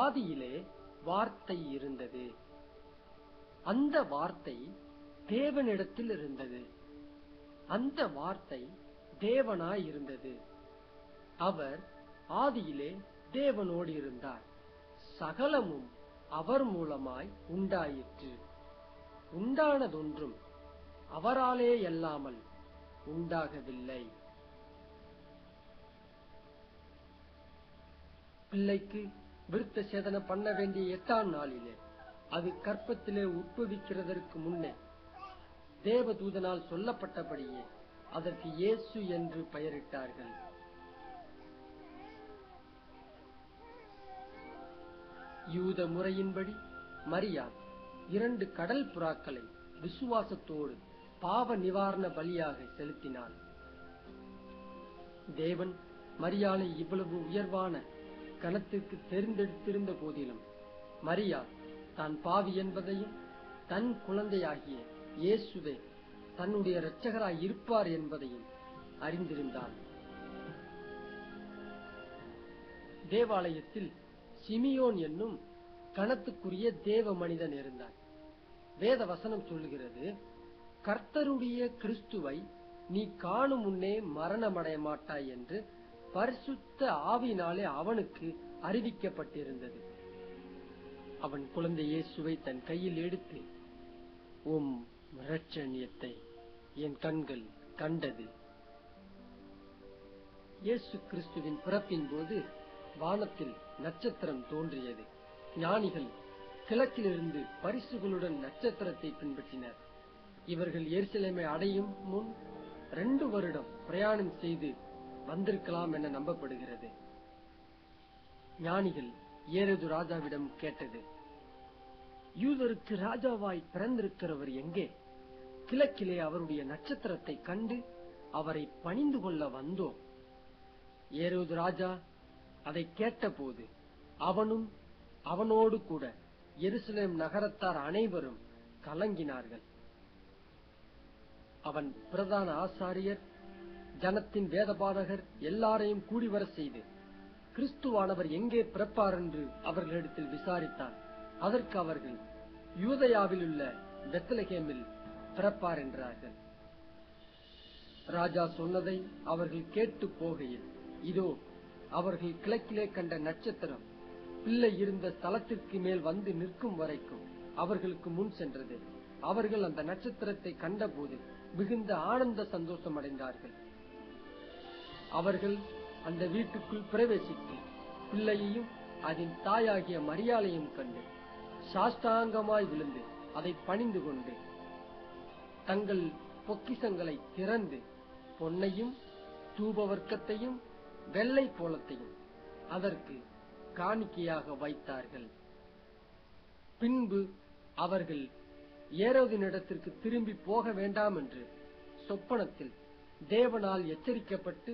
ஆதியிலே வார்த்தை இருந்தது, அந்த வார்த்தை தேவனிடத்தில் இருந்தது, அந்த வார்த்தை தேவனாய் இருந்தது, அவர் ஆதியிலே தேவனோடு இருந்தார், சகலமும் அவர் மூலமாய் உண்டாயிற்று, உண்டானதொன்றும் அவராலே அல்லாமல் உண்டாகவில்லை. பிள்ளைக்கு விருத்த சேதனம் பண்ண வேண்டிய 8ஆம் நாளிலே, அது கற்பத்திலே உட்பவிக்கிறதற்கு முன்னே தேவதூதனால் சொல்லப்பட்டபடியே அதற்கு இயேசு என்று பெயரிட்டார்கள். யூத முறையின்படி மரியாள் 2 கடல் புறாக்களை விசுவாசத்தோடு பாவ நிவாரண பலியாக செலுத்தினார். தேவன் மரியாளை இவ்வளவு உயர்வான கணத்திற்கு தெரிந்தெடுத்திருந்த போதிலும் மரியாள் தான் பாவி என்பதையும் தன் குழந்தையாகிய இயேசுவே தன்னுடைய இரட்சகராய் இருப்பார் என்பதையும் அறிந்திருந்தார். தேவாலயத்தில் சிமியோன் என்னும் கணத்துக்குரிய தேவ மனிதன் இருந்தார். வேத வசனம் சொல்லுகிறது, கர்த்தருடைய கிறிஸ்துவை நீ காணும் முன்னே மரணமடைய மாட்டாய் என்று பரிசுத்த ஆவியினாலே அவனுக்கு அறிவிக்கப்பட்டிருந்தது. அவன் குழந்தை இயேசுவை தன் கையில் எடுத்து, உம் இரட்சணியத்தை என் கண்கள் கண்டது. இயேசு கிறிஸ்துவின் பிறப்பின் போது வானத்தில் நட்சத்திரம் தோன்றியது. ஞானிகள் கிழக்கிலிருந்து பரிசுகளுடன் நட்சத்திரத்தை பின்பற்றினர். இவர்கள் எருசலேமை அடையும் முன் 2 வருடம் பிரயாணம் செய்து வந்திருக்கலாம் என நம்பப்படுகிறது. ஞானிகள் ஏரோது ராஜாவிடம் கேட்டது, யூதருக்கு ராஜாவாய் பிறந்திருக்கிறவர் எங்கே? கிழக்கிலே அவருடைய நட்சத்திரத்தை கண்டு அவரை பணிந்து கொள்ள வந்தோம். ஏரோது ராஜா அதை கேட்டபோது அவனும் அவனோடு கூட எருசலேம் நகரத்தார் அனைவரும் கலங்கினார்கள். அவன் பிரதான ஆசாரியர், ஜனத்தின் வேதபாரகர் எல்லாரையும் கூடிவர செய்து கிறிஸ்துவானவர் எங்கே பிறப்பார் என்று அவர்களிடத்தில் விசாரித்தார். அதற்கு அவர்கள் யூதேயாவில் உள்ள பெத்லகேமில் பிறப்பார் என்றார்கள். ராஜா சொன்னதை அவர்கள் கேட்டு போகையில், இதோ அவர்கள் கிழக்கிலே கண்ட நட்சத்திரம் பிள்ளை இருந்த ஸ்தலத்திற்கு மேல் வந்து நிற்கும் வரைக்கும் அவர்களுக்கு முன் சென்றது. அவர்கள் அந்த நட்சத்திரத்தை கண்டபோது மிகுந்த ஆனந்த சந்தோஷம் அடைந்தார்கள். அவர்கள் அந்த வீட்டுக்குள் பிரவேசித்து பிள்ளையையும் அதன் தாயாகிய மரியாளையும் கண்டு சாஷ்டாங்கமாய் விழுந்து அதை பணிந்து கொண்டு தங்கள் பொக்கிஷங்களை திறந்து பொன்னையும் தூபவர்க்கத்தையும் வெள்ளை போலத்தையும் அதற்கு காணிக்கையாக வைத்தார்கள். பின்பு அவர்கள் ஏரோதினிடத்திற்கு திரும்பி போக வேண்டாம் என்று சொப்பனத்தில் தேவனால் எச்சரிக்கப்பட்டு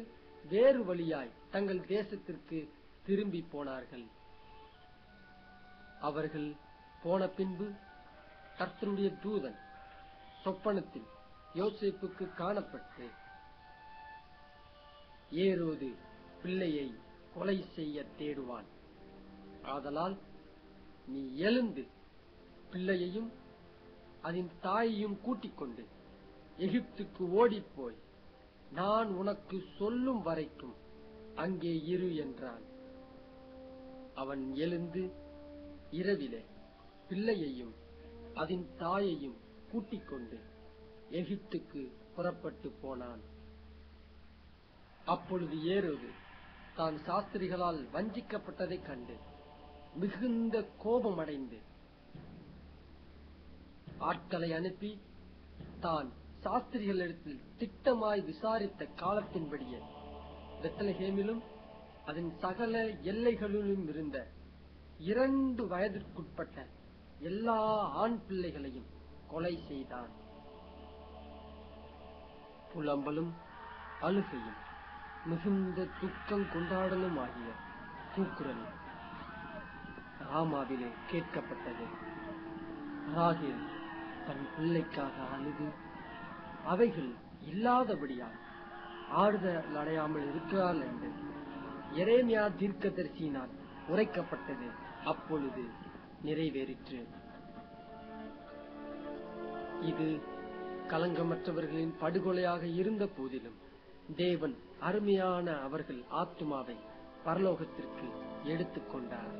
வேறு வழியாய் தங்கள் தேசத்திற்கு திரும்பி போனார்கள். அவர்கள் போன பின்பு கர்த்தருடைய தூதன் சொப்பனத்தில் யோசேப்புக்கு காணப்பட்டு, ஏரோது பிள்ளையை கொலை செய்ய தேடுவான், ஆதலால் நீ எழுந்து பிள்ளையையும் அதன் தாயையும் கூட்டிக் கொண்டு எகிப்துக்கு ஓடிப்போய் நான் உனக்கு சொல்லும் வரைக்கும் அங்கே இரு என்றான். அவன் எழுந்து இரவிலே பிள்ளையையும் அதன் தாயையும் கூட்டிக் கொண்டு எகிப்துக்கு புறப்பட்டு போனான். அப்பொழுது ஏரோது தான் சாஸ்திரிகளால் வஞ்சிக்கப்பட்டதைக் கண்டு மிகுந்த கோபமடைந்து ஆட்களை அனுப்பி தான் சாஸ்திரிகளிடத்தில் திட்டமாய் விசாரித்த காலத்தின்படியே பெத்லகேமிலும் அதன் சகல எல்லைகளிலும் இருந்த 2 வயதிற்குட்பட்ட எல்லா ஆண் பிள்ளைகளையும் கொலை செய்தான். புலம்பலும் அழுகையும் மிகுந்த துக்கம் கொண்டாடலும் ஆகிய கூக்குரல் ராமாவிலே கேட்கப்பட்டது. ராகேல் தன் பிள்ளைக்காக அழுது அவைகள் இல்லாதபடியால் ஆறுதல் அடையாமல் இருக்கிறாள் என்று எரேமியா தீர்க்கதரிசியினால் உரைக்கப்பட்டது அப்பொழுது நிறைவேறிற்று. இது கலங்கமற்றவர்களின் படுகொலையாக இருந்த போதிலும் தேவன் அருமையான அவர்கள் ஆத்துமாவை பரலோகத்திற்கு எடுத்துக்கொண்டார்.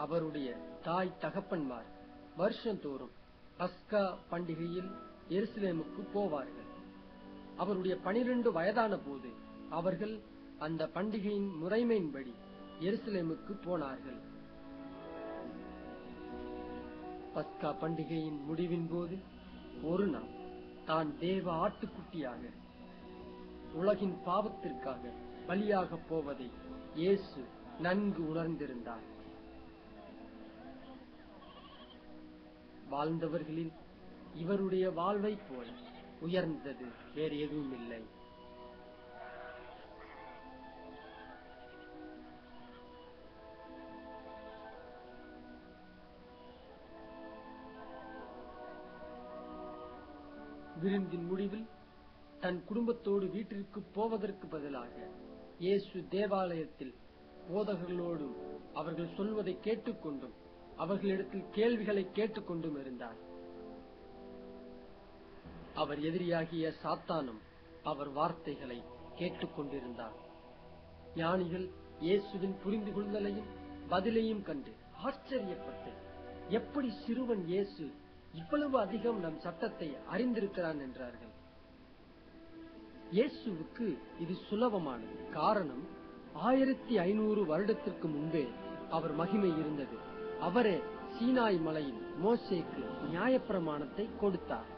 அவருடைய தாய் தகப்பன்மார் வருஷந்தோறும் பஸ்கா பண்டிகையில் எருசலேமுக்கு போவார்கள். அவருடைய 12 வயதான போது அவர்கள் அந்த பண்டிகையின் முறைமையின்படி எருசலேமுக்கு போனார்கள். பஸ்கா பண்டிகையின் முடிவின் போது ஒரு நாள் தான் தேவ ஆட்டுக்குட்டியாக உலகின் பாவத்திற்காக பலியாக போவதை இயேசு நன்கு உணர்ந்திருந்தார். வாழ்ந்தவர்களில் இவருடைய வாழ்வை போல உயர்ந்தது வேறு எதுவும் இல்லை. விருந்தின் முடிவில் தன் குடும்பத்தோடு வீட்டிற்கு போவதற்கு பதிலாக இயேசு தேவாலயத்தில் போதகர்களோடும் அவர்கள் சொல்வதை கேட்டுக்கொண்டும் அவர்களிடத்தில் கேள்விகளை கேட்டுக்கொண்டும் இருந்தார். அவர் எதிரியாகிய சாத்தானும் அவர் வார்த்தைகளை கேட்டுக்கொண்டிருந்தார். ஞானிகள் இயேசுவின் புரிந்து கொள்ளுதலையும் பதிலையும் கண்டு ஆச்சரியப்பட்டு, எப்படி சிறுவன் இயேசு இவ்வளவு அதிகம் நம் சட்டத்தை அறிந்திருக்கிறான் என்றார்கள். இயேசுவுக்கு இது சுலபமானது. காரணம், 1500 வருடத்திற்கு முன்பே அவர் மகிமை இருந்தது. அவரே சீனாய் மலையில் மோசேக்கு நியாயப்பிரமாணத்தை கொடுத்தார்.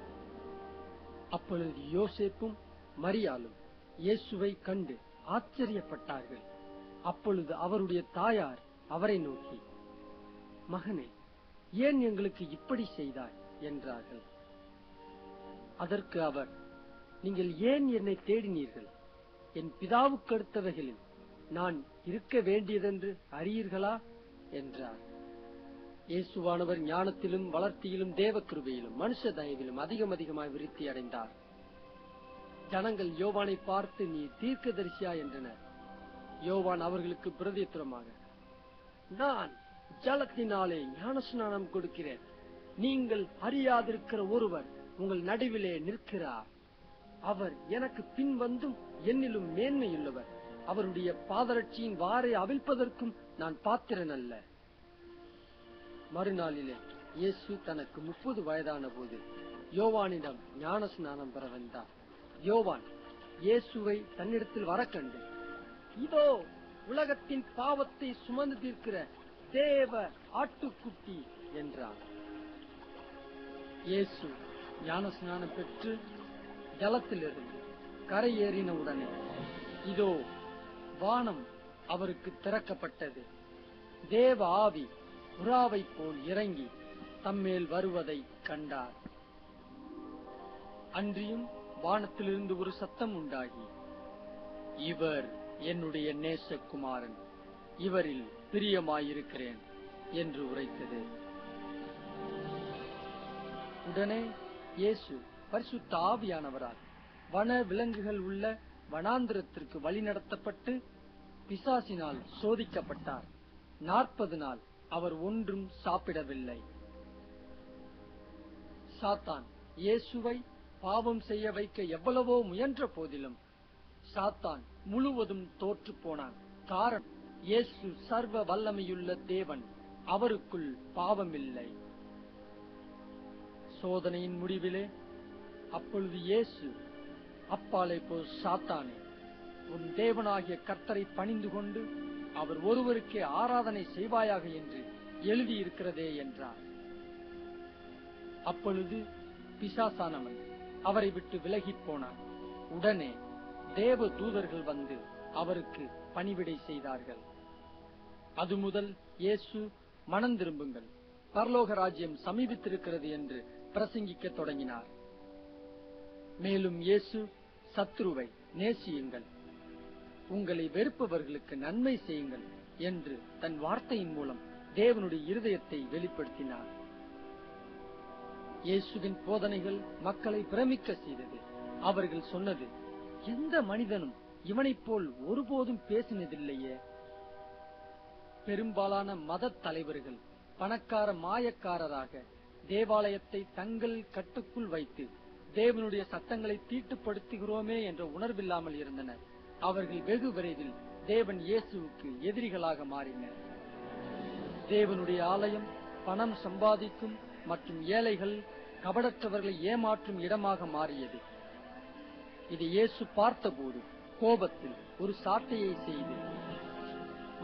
அப்பொழுது யோசேப்பும் மரியாளும் இயேசுவை கண்டு ஆச்சரியப்பட்டார்கள். அப்பொழுது அவருடைய தாயார் அவரை நோக்கி, மகனே, ஏன் எங்களுக்கு இப்படி செய்தாய் என்றார்கள். அதற்கு அவர், நீங்கள் ஏன் என்னை தேடினீர்கள்? என் பிதாவுக்கு அடுத்தவைகளில் நான் இருக்க வேண்டியதென்று அறியீர்களா என்றார். இயேசுவானவர் ஞானத்திலும் வளர்த்தியிலும் தேவ கிருபையிலும் மனுஷ தயவிலும் அதிகமாய் விருத்தி அடைந்தார். ஜனங்கள் யோவானை பார்த்து, நீ தீர்க்கதரிசியா என்றனர். யோவான் அவர்களுக்கு பிரதியுத்தரமாக, நான் ஜலத்தினாலே ஞானஸ்நானம் கொடுக்கிறேன். நீங்கள் அறியாதிருக்கிற ஒருவர் உங்கள் நடுவிலே நிற்கிறார். அவர் எனக்கு பின் வந்தும் என்னிலும் மேன்மையுள்ளவர். அவருடைய பாதரட்சியின் வாரை அவிழ்ப்பதற்கும் நான் பாத்திரன் அல்ல. மறுநாளிலே இயேசு தனக்கு 30 வயதான போது யோவானிடம் ஞானஸ்நானம் பெற வந்தார். யோவான் இயேசுவை தன்னிடத்தில் வர கண்டு, இதோ உலகத்தின் பாவத்தை சுமந்து தீர்க்கிற தேவ ஆட்டுக்குட்டி என்றான். இயேசு ஞானஸ்நானம் பெற்று ஜலத்திலிருந்து கரையேறின உடனே இதோ வானம் அவருக்கு திறக்கப்பட்டது. தேவ ஆவி புறாவை போல் இறங்கி தம்மேல் வருவதை கண்டார். அன்றியும் வானத்திலிருந்து ஒரு சத்தம் உண்டாகி, இவர் என்னுடைய நேசகுமாரன், இவரில் பிரியமாயிருக்கிறேன் என்று உரைத்தது. உடனே இயேசு பரிசுத்த ஆவியானவரால் வன விலங்குகள் உள்ள வனாந்திரத்திற்கு வழிநடத்தப்பட்டு பிசாசினால் சோதிக்கப்பட்டார். 40 நாள் அவர் ஒன்றும் சாப்பிடவில்லை. சாத்தான் இயேசுவை பாவம் செய்ய வைக்க எவ்வளவோ முயன்ற போதிலும் சாத்தான் முழுவதும் தோற்று போனான். காரணம், இயேசு சர்வ வல்லமையுள்ள தேவன், அவருக்குள் பாவமில்லை. சோதனையின் முடிவிலே அப்பொழுது இயேசு, அப்பாலே போ சாத்தானே, உன் தேவனாகிய கர்த்தரை பணிந்து கொண்டு அவர் ஒருவருக்கே ஆராதனை செய்வாயாக என்று எழுதியிருக்கிறதே என்றார். அப்பொழுது பிசாசானவன் அவரை விட்டு விலகிப் போனான். உடனே தேவ தூதர்கள் வந்து அவருக்கு பணிவிடை செய்தார்கள். அது முதல் இயேசு, மனம் திரும்புங்கள், பரலோக ராஜ்யம் சமீபித்திருக்கிறது என்று பிரசங்கிக்க தொடங்கினார். மேலும் இயேசு, சத்துருவை நேசியுங்கள், உங்களை வெறுப்பவர்களுக்கு நன்மை செய்யுங்கள் என்று தன் வார்த்தையின் மூலம் தேவனுடைய இருதயத்தை வெளிப்படுத்தினார். இயேசுவின் போதனைகள் மக்களை பிரமிக்க செய்தது. அவர்கள் சொன்னது, எந்த மனிதனும் இவனைப் போல் ஒருபோதும் பேசினதில்லையே. பெரும்பாலான மத தலைவர்கள் பணக்கார மாயக்காரராக தேவாலயத்தை தங்கள் கட்டுக்குள் வைத்து தேவனுடைய சட்டங்களை தீட்டுப்படுத்துகிறோமே என்ற உணர்வில்லாமல் இருந்தனர். அவர்கள் வெகு விரைவில் தேவன் இயேசுவுக்கு எதிரிகளாக மாறினர். தேவனுடைய ஆலயம் பணம் சம்பாதிக்கும் மற்றும் ஏழைகள், கபடற்றவர்களை ஏமாற்றும் இடமாக மாறியது. இதை இயேசு பார்த்தபோது கோபத்தில் ஒரு சாட்டையை செய்து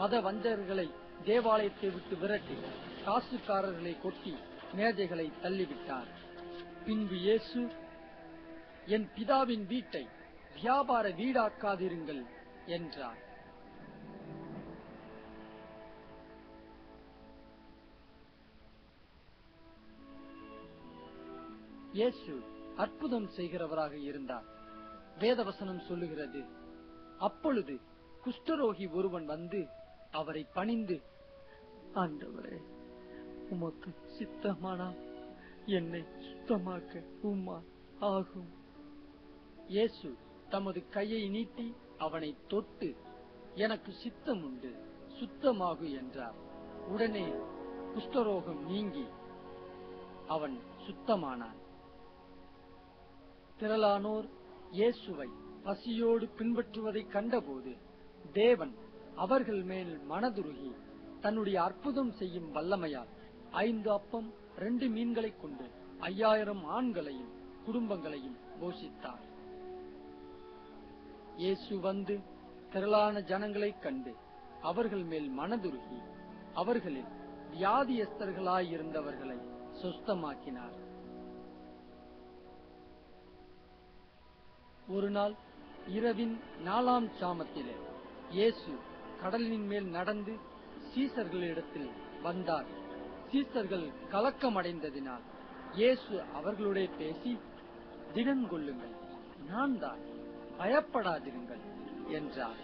மத வஞ்சகர்களை தேவாலயத்தை விட்டு விரட்டி காசுக்காரர்களை கொட்டி மேஜைகளை தள்ளிவிட்டார். பின்பு இயேசு, என் பிதாவின் வீட்டை வியாபார வீடாக்காதிருங்கள் என்றார். இயேசு அற்புதம் செய்கிறவராக இருந்தார். வேதவசனம் சொல்லுகிறது, அப்பொழுது குஷ்டரோகி ஒருவன் வந்து அவரை பணிந்து, ஆண்டவரே, உமக்கு சித்தமானால் என்னை சுத்தமாக்க உம்மால் ஆகும். இயேசு தமது கையை நீட்டி அவனை தொட்டு, எனக்கு சித்தம் உண்டு, சுத்தமாகு என்றார். உடனே குஷ்டரோகம் நீங்கி அவன் சுத்தமானான். திரளானோர் இயேசுவை பசியோடு பின்பற்றுவதை கண்டபோது தேவன் அவர்கள் மேல் மனதுருகி தன்னுடைய அற்புதம் செய்யும் வல்லமையால் 5 அப்பம் 2 மீன்களைக் கொண்டு 5000 ஆண்களையும் குடும்பங்களையும் போஷித்தார். இயேசு வந்து திரளான ஜனங்களைக் கண்டு அவர்கள் மேல் மனதுருகி அவர்களில் வியாதியஸ்தர்களாயிருந்தவர்களை சுஸ்தமாக்கினார். ஒரு நாள் இரவின் 4ஆம் சாமத்திலே இயேசு கடலின் மேல் நடந்து சீசர்களிடத்தில் வந்தார். சீசர்கள் கலக்கமடைந்ததினால் இயேசு அவர்களுடைய பேசி, திடங்கொள்ளுங்கள், நான் தான், பயப்படாதிருங்கள் என்றார்.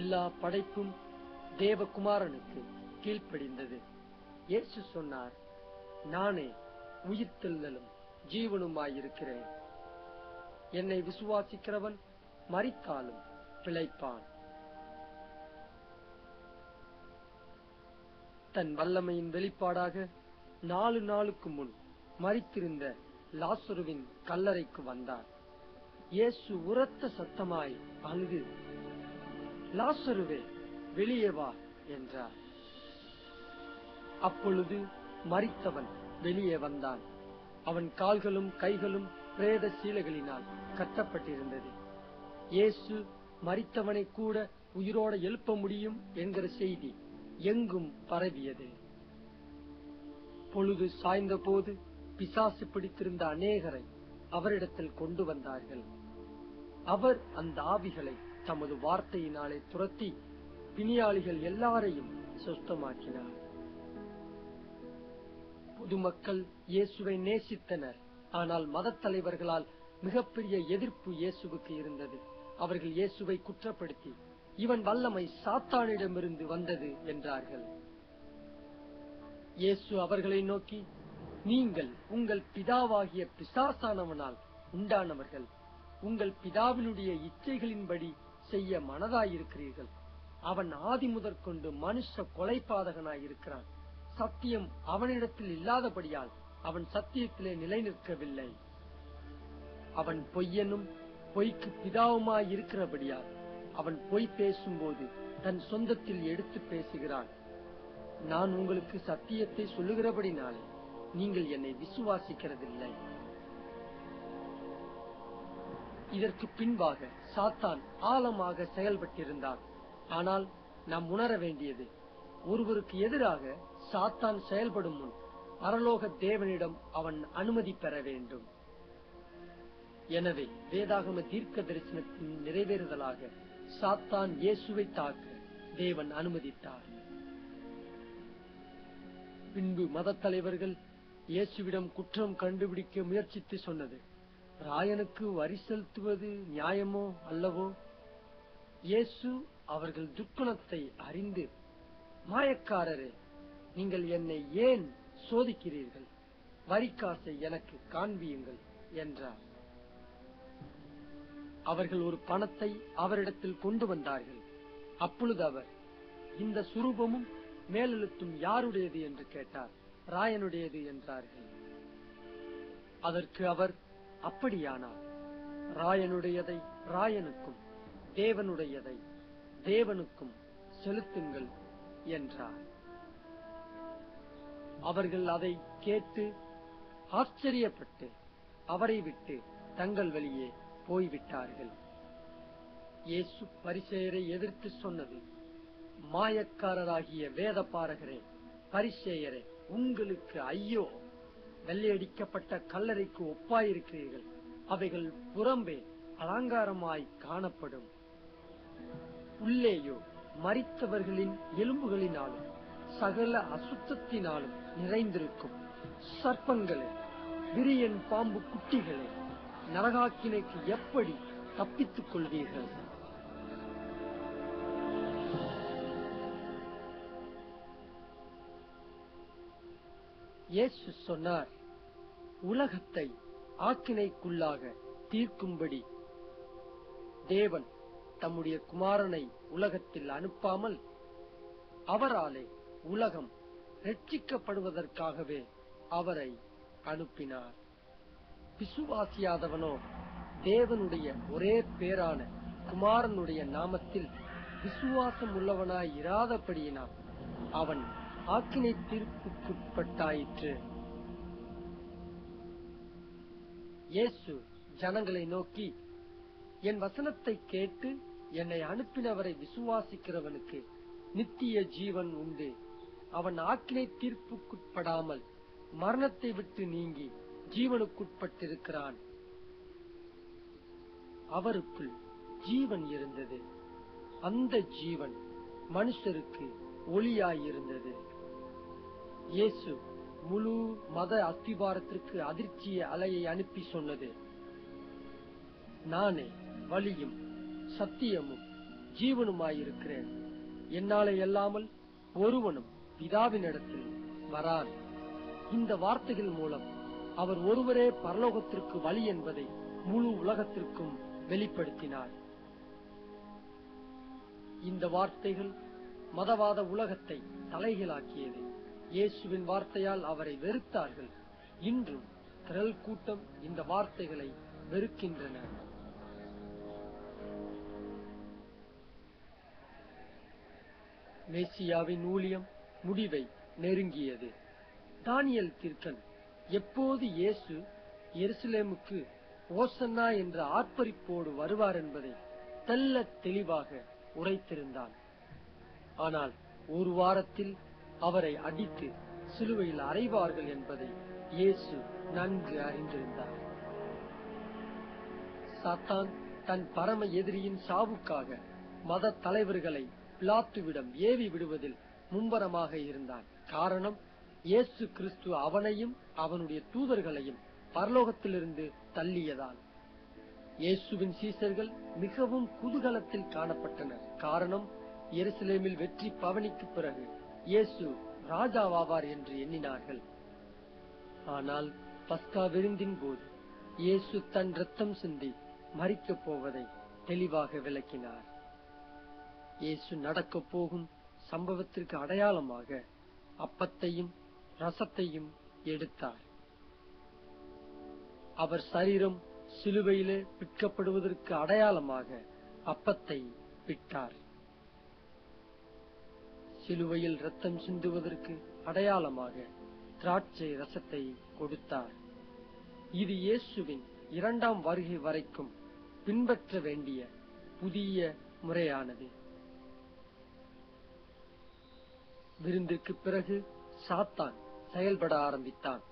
எல்லா படைப்பும் தேவகுமாரனுக்கு கீழ்ப்படிந்தது. இயேசு சொன்னார், நானே உயிர்த்தெழுதலும் ஜீவனுமாயிருக்கிறேன். என்னை விசுவாசிக்கிறவன் மரித்தாலும் பிழைப்பான். தன் வல்லமையின் வெளிப்பாடாக 4 நாளுக்கு முன் மரித்திருந்த லாசருவின் கல்லறைக்கு வந்தார். இயேசு உரத்த சத்தமாய் அங்கு, லாசருவே, வெளியே வா என்றார். அப்பொழுது மரித்தவன் வெளியே வந்தான். அவன் கால்களும் கைகளும் பிரேத சீலைகளினால் கட்டப்பட்டிருந்தது. இயேசு மரித்தவனை கூட உயிரோடு எழுப்ப முடியும் என்கிற செய்தி எங்கும் பரவியது. பொழுது சாய்ந்த போது பிசாசு பிடித்திருந்த அநேகரை அவரிடத்தில் கொண்டு வந்தார்கள். அவர் அந்த ஆவிகளை தமது வார்த்தையினாலே துரத்தி பிணியாளிகள் எல்லாரையும் சுத்தமாக்கினார். பொதுமக்கள் இயேசுவை நேசித்தனர். ஆனால் மதத் தலைவர்களால் மிகப்பெரிய எதிர்ப்பு இயேசுவுக்கு இருந்தது. அவர்கள் இயேசுவை குற்றப்படுத்தி, இவன் வல்லமை சாத்தானிடமிருந்து வந்தது என்றார்கள். இயேசு அவர்களை நோக்கி, நீங்கள் உங்கள் பிதாவாகிய பிசாசானவனால் உண்டானவர்கள், உங்கள் பிதாவினுடைய இச்சைகளின்படி செய்ய மனதாயிருக்கிறீர்கள். அவன் ஆதி முதற்கொண்டு மனுஷ கொலைபாதகனாயிருக்கிறான். சத்தியம் அவனிடத்தில் இல்லாதபடியால் அவன் சத்தியத்திலே நிலை நிற்கவில்லை. அவன் பொய்யனும் பொய்க்கு பிதாவுமாயிருக்கிறபடியால் அவன் பொய் பேசும்போது தன் சொந்தத்தில் எடுத்து பேசுகிறான். நான் உங்களுக்கு சத்தியத்தை சொல்லுகிறபடினாலே நீங்கள் என்னை விசுவாசிக்கிறதில்லை. இதற்கு பின்பாக சாத்தான் ஆழமாக செயல்பட்டிருந்தான். ஆனால் நாம் உணர வேண்டியது, ஒருவருக்கு எதிராக சாத்தான் செயல்படும் முன் பரலோக தேவனிடம் அவன் அனுமதி பெற வேண்டும். எனவே வேதாகம தீர்க்க தரிசனத்தின் நிறைவேறுதலாக சாத்தான் இயேசுவை தாக்க தேவன் அனுமதித்தார். பின்பு மத தலைவர்கள் இயேசுவிடம் குற்றம் கண்டுபிடிக்க முயற்சித்து சொன்னது, ராயனுக்கு வரி செலுத்துவது நியாயமோ அல்லவோ? இயேசு அவர்கள் துர்க்குணத்தை அறிந்து, மாயக்காரரே, நீங்கள் என்னை ஏன் சோதிக்கிறீர்கள்? வரிக்காசை எனக்கு காண்பியுங்கள் என்றார். அவர்கள் ஒரு பணத்தை அவரிடத்தில் கொண்டு வந்தார்கள். அப்பொழுது அவர், இந்த சுரூபமும் மேலெழுத்தும் யாருடையது என்று கேட்டார். ராயனுடையது என்றார்கள். அதற்கு அவர், அப்படியானால் ராயனுடையதை ராயனுக்கும் தேவனுடையதை தேவனுக்கும் செலுத்துங்கள் என்றார். அவர்கள் அதை கேட்டு ஆச்சரியப்பட்டு அவரை விட்டு தங்கள் வழியே போய்விட்டார்கள். இயேசு பரிசேயரை எதிர்த்து சொன்னது, மாயக்காரராகிய வேத பாரகரே, பரிசேயரே, உங்களுக்கு ஐயோ! வெள்ளையடிக்கப்பட்ட கல்லறைக்கு ஒப்பாயிருக்கிறீர்கள். அவைகள் புறம்பே அலங்காரமாய் காணப்படும், உள்ளேயோ மரித்தவர்களின் எலும்புகளினாலும் சகல அசுத்தத்தினாலும் நிறைந்திருக்கும். சர்ப்பங்களே, விரியன் பாம்பு குட்டிகளே, நரகாக்கினைக்கு எப்படி தப்பித்துக் கொள்வீர்கள்? இயேசு சொன்னார், உலகத்தை ஆக்கினைக்குள்ளாக தீர்க்கும்படி தேவன் தம்முடைய குமாரனை உலகத்தில் அனுப்பாமல் அவராலே உலகம் ரட்சிக்கப்படுவதற்காகவே அவரை அனுப்பினார். விசுவாசியாதவனோ தேவனுடைய ஒரே பேரான குமாரனுடைய நாமத்தில் விசுவாசம் உள்ளவனாய் இராதபடியினால் அவன் ஆக்கினை தீர்ப்புக்குட்பட்டாயிற்று. இயேசு ஜனங்களை நோக்கி, என் வசனத்தை கேட்டு என்னை அனுப்பினவரை விசுவாசிக்கிறவனுக்கு நித்திய ஜீவன் உண்டு. அவன் ஆக்கினை தீர்ப்புக்குட்படாமல் மரணத்தை விட்டு நீங்கி ஜீவனுக்குட்பட்டிருக்கிறான். அவருக்குள் ஜீவன் இருந்தது. அந்த ஜீவன் மனுஷருக்கு ஒளியாயிருந்தது. இயேசு முழு மத அஸ்திபாரத்திற்கு அதிர்ச்சிய அலையை அனுப்பி சொன்னது, நானே வழியும் சத்தியமும் ஜீவனுமாயிருக்கிறேன். என்னாலே அல்லாமல் ஒருவனும் பிதாவினிடத்தில் வரான். இந்த வார்த்தைகள் மூலம் அவர் ஒருவரே பரலோகத்திற்கு வழி என்பதை முழு உலகத்திற்கும் வெளிப்படுத்தினார். இந்த வார்த்தைகள் மதவாத உலகத்தை தலைகீழாக்கியது. இயேசுவின் வார்த்தையால் அவரை வெறுத்தார்கள். இன்றும் திரள் கூட்டம் இந்த வார்த்தைகளை வெறுக்கின்றன. மேசியாவின் ஊழியம் முடிவை நெருங்கியது. தானியேல் தீர்க்கன் எப்போது இயேசு எருசலேமுக்கு ஓசன்னா என்ற ஆர்ப்பரிப்போடு வருவார் என்பதை தெள்ளத் தெளிவாக உரைத்திருந்தான். ஆனால் ஒரு வாரத்தில் அவரை அடித்து சிலுவையில் அறைவார்கள் என்பதை இயேசு நன்கு அறிந்திருந்தார். சாத்தான் தன் பரம எதிரியின் சாவுக்காக மத தலைவர்களை பிலாத்துவிடம் ஏவி விடுவதில் மும்பரமாக இருந்தான். காரணம், இயேசு கிறிஸ்து அவனையும் அவனுடைய தூதர்களையும் பரலோகத்திலிருந்து தள்ளியதால். இயேசுவின் சீசர்கள் மிகவும் குதூகலத்தில் காணப்பட்டனர். காரணம், எருசலேமில் வெற்றி பவனிக்கு பிறகு இயேசு ராஜாவாவார் என்று எண்ணினார்கள். ஆனால் பஸ்கா விருந்தின் போது இயேசு தன் இரத்தம் சிந்தி மரிக்கப் போவதை தெளிவாக விளக்கினார். இயேசு நடக்கப் போகும் சம்பவத்திற்கு அடையாளமாக அப்பத்தையும் ரசத்தையும் எடுத்தார். அவர் சரீரம் சிலுவையிலே பிற்கப்படுவதற்கு அடையாளமாக அப்பத்தை பிட்டார். சிலுவையில் இரத்தம் சிந்துவதற்கு அடையாளமாக திராட்சை ரசத்தை கொடுத்தார். இது இயேசுவின் இரண்டாம் வருகை வரைக்கும் பின்பற்ற வேண்டிய புதிய முறையானது. விருந்திற்கு பிறகு சாத்தான் செயல்பட ஆரம்பித்தான்.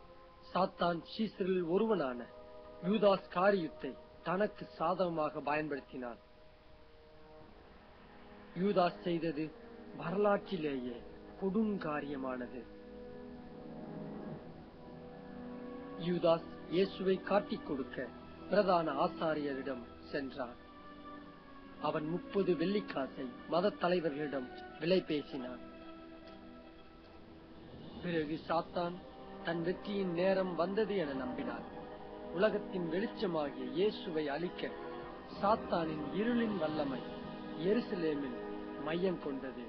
சாத்தான் சீசரில் ஒருவனான யூதாஸ் காரியத்தை தனக்கு சாதகமாக பயன்படுத்தினான். யூதாஸ் செய்தது வரலாற்றிலேயே கொடுங்காரியமானது. யூதாஸ் இயேசுவை காட்டிக் கொடுக்க பிரதான ஆசாரியரிடம் சென்றான். அவன் 30 வெள்ளிக்காசை மத தலைவர்களிடம் விலை பேசினான். பிறகு சாத்தான் தன் வெற்றியின் நேரம் வந்தது என நம்பினான். உலகத்தின் வெளிச்சமாகிய இயேசுவை அழிக்க சாத்தானின் இருளின் வல்லமை எருசலேமில் மையம் கொண்டது.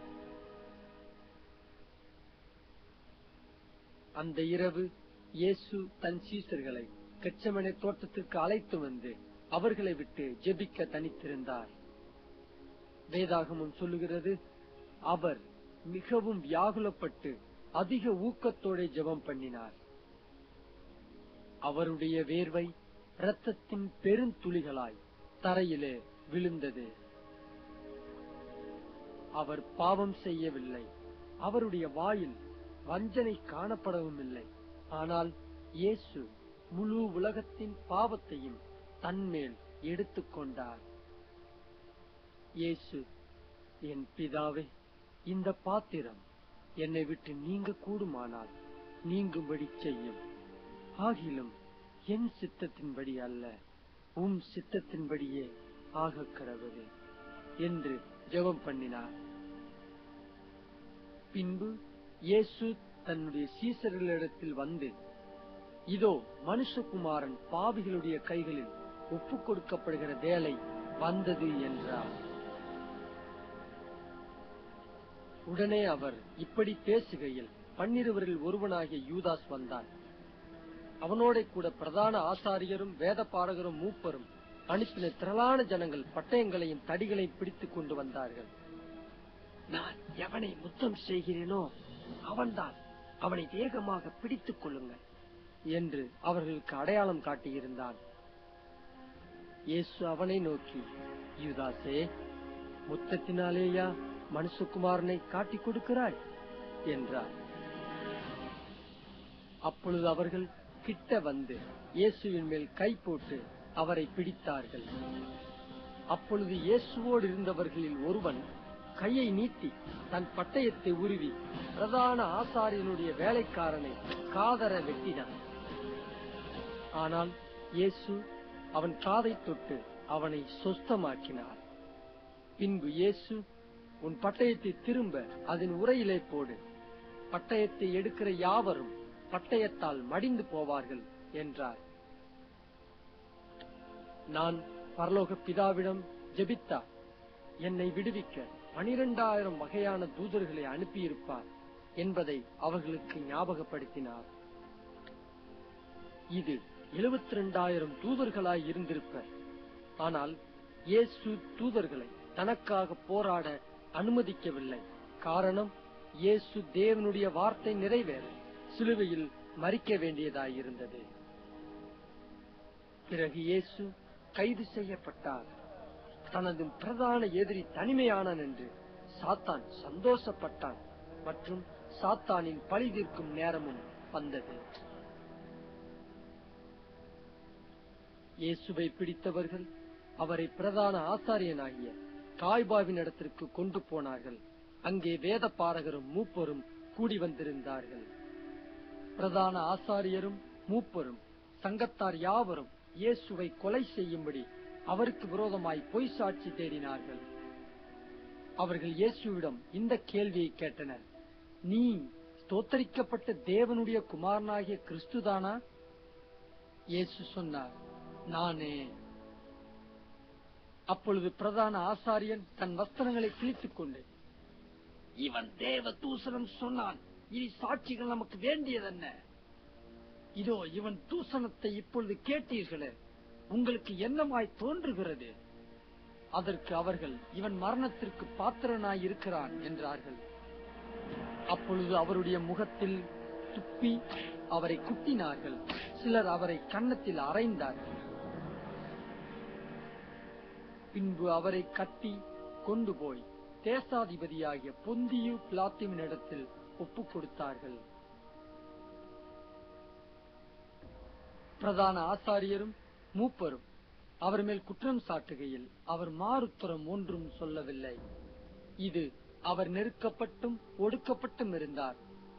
அந்த இரவு இயேசு தன் சீசர்களை கெத்செமனே தோட்டத்திற்கு அழைத்து வந்து அவர்களை விட்டு ஜெபிக்க தனித்திருந்தார். வேதாகமம் சொல்லுகிறது, அவர் மிகவும் வியாகுலப்பட்டு அதிக ஊக்கத்தோட ஜெபம் பண்ணினார். அவருடைய வேர்வை இரத்தத்தின் பெருந்துளிகளாய் தரையிலே விழுந்தது. அவர் பாவம் செய்யவில்லை. அவருடைய வாயில் வஞ்சனை காணப்படவும் இல்லை. ஆனால் இயேசு முழு உலகத்தின் பாவத்தையும் தன்மேல் எடுத்துக்கொண்டார். இயேசு, என் பிதாவே, இந்த பாத்திரம் என்னை விட்டு நீங்க கூடுமானால் நீங்கும்படி செய்யும். ஆகிலும் என் சித்தத்தின்படி அல்ல, உம் சித்தத்தின்படியே ஆக கடவுளே என்று ஜெபம் பண்ணினார். பின்பு இயேசு தன்னுடைய சீசர்களிடத்தில் வந்து, இதோ மனுஷகுமாரன் பாவிகளுடைய கைகளில் ஒப்புக் கொடுக்கப்படுகிற வேலை வந்தது என்றார். உடனே அவர் இப்படி பேசுகையில் 12 ஒருவனாகிய யூதாஸ் வந்தான். அவனோட கூட பிரதான ஆசாரியரும் வேத பாரகரும் மூப்பரும் அனுப்பின திரளான ஜனங்கள் பட்டயங்களையும் தடிகளையும் பிடித்துக் கொண்டு வந்தார்கள். நான் எவனை முத்தம் செய்கிறேனோ அவன்தான், அவனை வேகமாக பிடித்துக் கொள்ளுங்கள் என்று அவர்களுக்கு அடையாளம் காட்டியிருந்தான். இயேசு அவனை நோக்கி, யூதாசே, முத்தத்தினாலேயா மனுஷகுமாரனை காட்டிக் கொடுக்கிறாய் என்றார். அப்பொழுது அவர்கள் கிட்ட வந்து இயேசுவின் மேல் கை போட்டு அவரை பிடித்தார்கள். அப்பொழுது இயேசுவோடு இருந்தவர்களில் ஒருவன் கையை நீட்டி தன் பட்டயத்தை உருவி பிரதான ஆசாரியனுடைய வேலைக்காரனை காதர வெட்டினான். ஆனால் இயேசு அவன் காதை தொட்டு அவனை சொஸ்தமாக்கினார். பின்பு இயேசு, உன் பட்டயத்தை திரும்ப அதன் உரையிலே போடு, பட்டயத்தை எடுக்கிற யாவரும் பட்டயத்தால் மடிந்து போவார்கள் என்றார். நான் பரலோக பிதாவிடம் ஜெபித்தா என்னை விடுவிக்க 12,000 வகையான தூதர்களை அனுப்பியிருப்பார் என்பதை அவர்களுக்கு ஞாபகப்படுத்தினார். இது 72,000 தூதர்களாய் இருந்திருப்பர். ஆனால் இயேசு தூதர்களை தனக்காக போராட அனுமதிக்கவில்லை. காரணம், இயேசு தேவனுடைய வார்த்தை நிறைவேற சிலுவையில் மரிக்க வேண்டியதாயிருந்தது. பிறகு இயேசு கைது செய்யப்பட்டார். தனது பிரதான எதிரி தனிமையானான் என்று சாத்தான் சந்தோஷப்பட்டான் மற்றும் சாத்தானின் பழி தீர்க்கும் நேரமும் வந்தது. இயேசுவை பிடித்தவர்கள் அவரை பிரதான ஆசாரியனாகிய காய்பாவின் இடத்திற்கு கொண்டு போனார்கள். அங்கே வேத பாரகரும் மூப்பரும் கூடி வந்திருந்தார்கள். பிரதான ஆசாரியரும் மூப்பரும் சங்கத்தார் யாவரும் இயேசுவை கொலை செய்யும்படி அவருக்கு விரோதமாய் பொய் சாட்சி தேடினார்கள். அவர்கள் இயேசுவிடம் இந்த கேள்வியை கேட்டனர், நீ ஸ்தோத்தரிக்கப்பட்ட தேவனுடைய குமாரனாகிய கிறிஸ்துதானா? இயேசு சொன்னார், நானே. அப்பொழுது பிரதான ஆசாரியன் தன் வஸ்திரங்களை கிழித்துக் கொண்டு, இவன் தேவ தூசணம் சொன்னான், இனி சாட்சிகள் நமக்கு வேண்டியதென்ன? இதோ இவன் தூசணத்தை இப்பொழுது கேட்டீர்களே, உங்களுக்கு என்னமாய் தோன்றுகிறது? அதற்கு அவர்கள், இவன் மரணத்திற்கு பாத்திரனாய் இருக்கிறான் என்றார்கள். அப்பொழுது அவருடைய முகத்தில் துப்பி அவரை குத்தினார்கள். சிலர் அவரை கன்னத்தில் அறைந்தார்கள். பின்பு அவரை கட்டி கொண்டு போய் தேசாதிபதியாகிய பொந்தியு பிலாத்துவினிடத்தில் ஒப்புக் கொடுத்தார்கள். பிரதான ஆசாரியரும் மூப்பரும் அவர் மேல் குற்றம் சாட்டுகையில் அவர் மாறுத்தரம் ஒன்றும் சொல்லவில்லை. இது அவர் நெருக்கப்பட்டும் ஒடுக்கப்பட்டும் இருந்தார்.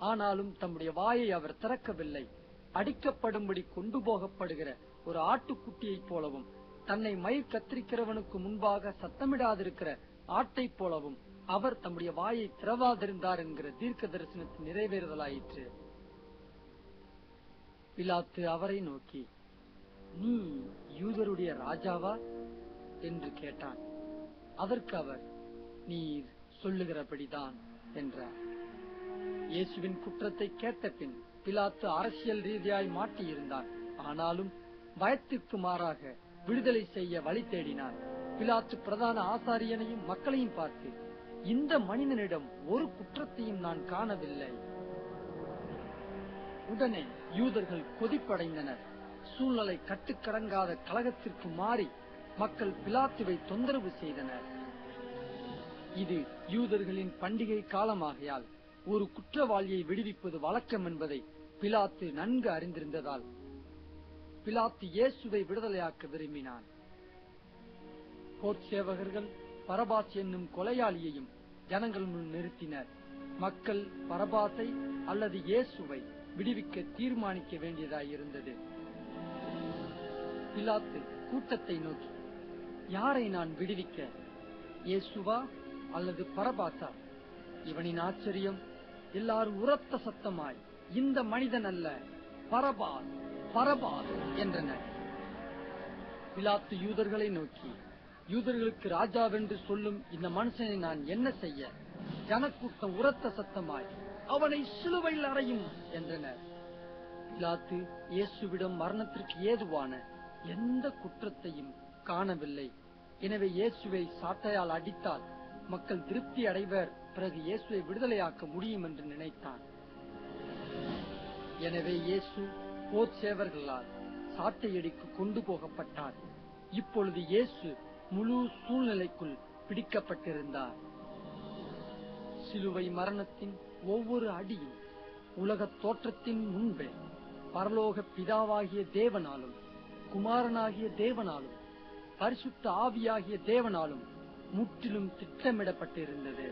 ஆனாலும் தம்முடைய வாயை அவர் திறக்கவில்லை. அடிக்கப்படும்படி கொண்டு போகப்படுகிற ஒரு ஆட்டுக்குட்டியைப் போலவும், தன்னை மயிர் கத்திரிக்கிறவனுக்கு முன்பாக சத்தமிடாதிருக்கிற ஆட்டை போலவும் அவர் தம்முடைய வாயை திறவாதிருந்தார் என்கிற தீர்க்க தரிசனத்தின் நிறைவேறுதலாயிற்று. பிலாத்து அவரை நோக்கி, நீ யூதருடைய ராஜாவா என்று கேட்டான். அதற்கு அவர், நீர் சொல்லுகிறபடிதான் என்றார். இயேசுவின் குற்றத்தை கேட்ட பின் பிலாத்து அரசியல் ரீதியாய் மாட்டியிருந்தான். ஆனாலும் பயத்திற்கு மாறாக விடுதலை செய்ய வழி தேடினான். பிலாத்து பிரதான ஆசாரியனையும் மக்களையும் பார்த்து, இந்த மனிதனிடம் ஒரு குற்றத்தையும் நான் காணவில்லை. உடனே யூதர்கள் கொதிப்படைந்தனர். சூழ்நிலை கட்டுக்கடங்காத கலகத்திற்கு மாறி மக்கள் பிலாத்துவை தொந்தரவு செய்தனர். இது யூதர்களின் பண்டிகை காலமாகையால் ஒரு குற்றவாளியை விடுவிப்பது வழக்கம் என்பதை பிலாத்து நன்கு அறிந்திருந்ததால் பிலாத்து இயேசுவை விடுதலையாக்க விரும்பினான். போர்ச்சேவகர்கள் பரபாஸ் என்னும் கொலையாளியையும் ஜனங்கள் முன் நிறுத்தினர். மக்கள் பரபாசை அல்லது இயேசுவை விடுவிக்க தீர்மானிக்க வேண்டியதாயிருந்தது. பிலாத்து கூட்டத்தை நோக்கி, யாரை நான் விடுவிக்க, இயேசுவா அல்லது பரபாசா? இவனின் ஆச்சரியம் எல்லாரும் உரத்த சத்தமாய், இந்த மனிதன் அல்ல, பரபாஸ் பரபாஸ் என்றனர். பிலாத்து யூதர்களை நோக்கி, யூதர்களுக்கு ராஜாவென்று சொல்லும் இந்த மனுஷனை நான் என்ன செய்ய? ஜனக்கூட்டம் உரத்த சத்தமாய், அவனை சிலுவையில் அறையும் என்றனர். பிலாத்து இயேசுவிடம் மரணத்திற்கு ஏதுவான எந்த குற்றத்தையும் காணவில்லை. எனவே இயேசுவை சாட்டையால் அடித்தால் மக்கள் திருப்தி அடைவர், பிறகு இயேசுவை விடுதலையாக்க முடியும் என்று நினைத்தான். எனவே இயேசு போர் சேவர்களால் சாட்டையடிக்கு கொண்டு போகப்பட்டார். இப்பொழுது இயேசு முழு சூழ்நிலைக்குள் பிடிக்கப்பட்டிருந்தார். சிலுவை மரணத்தின் ஒவ்வொரு அடியும் உலக தோற்றத்தின் முன்பே பரலோக பிதாவாகிய தேவனாலும் குமாரனாகிய தேவனாலும் பரிசுத்த ஆவியாகிய தேவனாலும் முற்றிலும் திட்டமிடப்பட்டிருந்தது.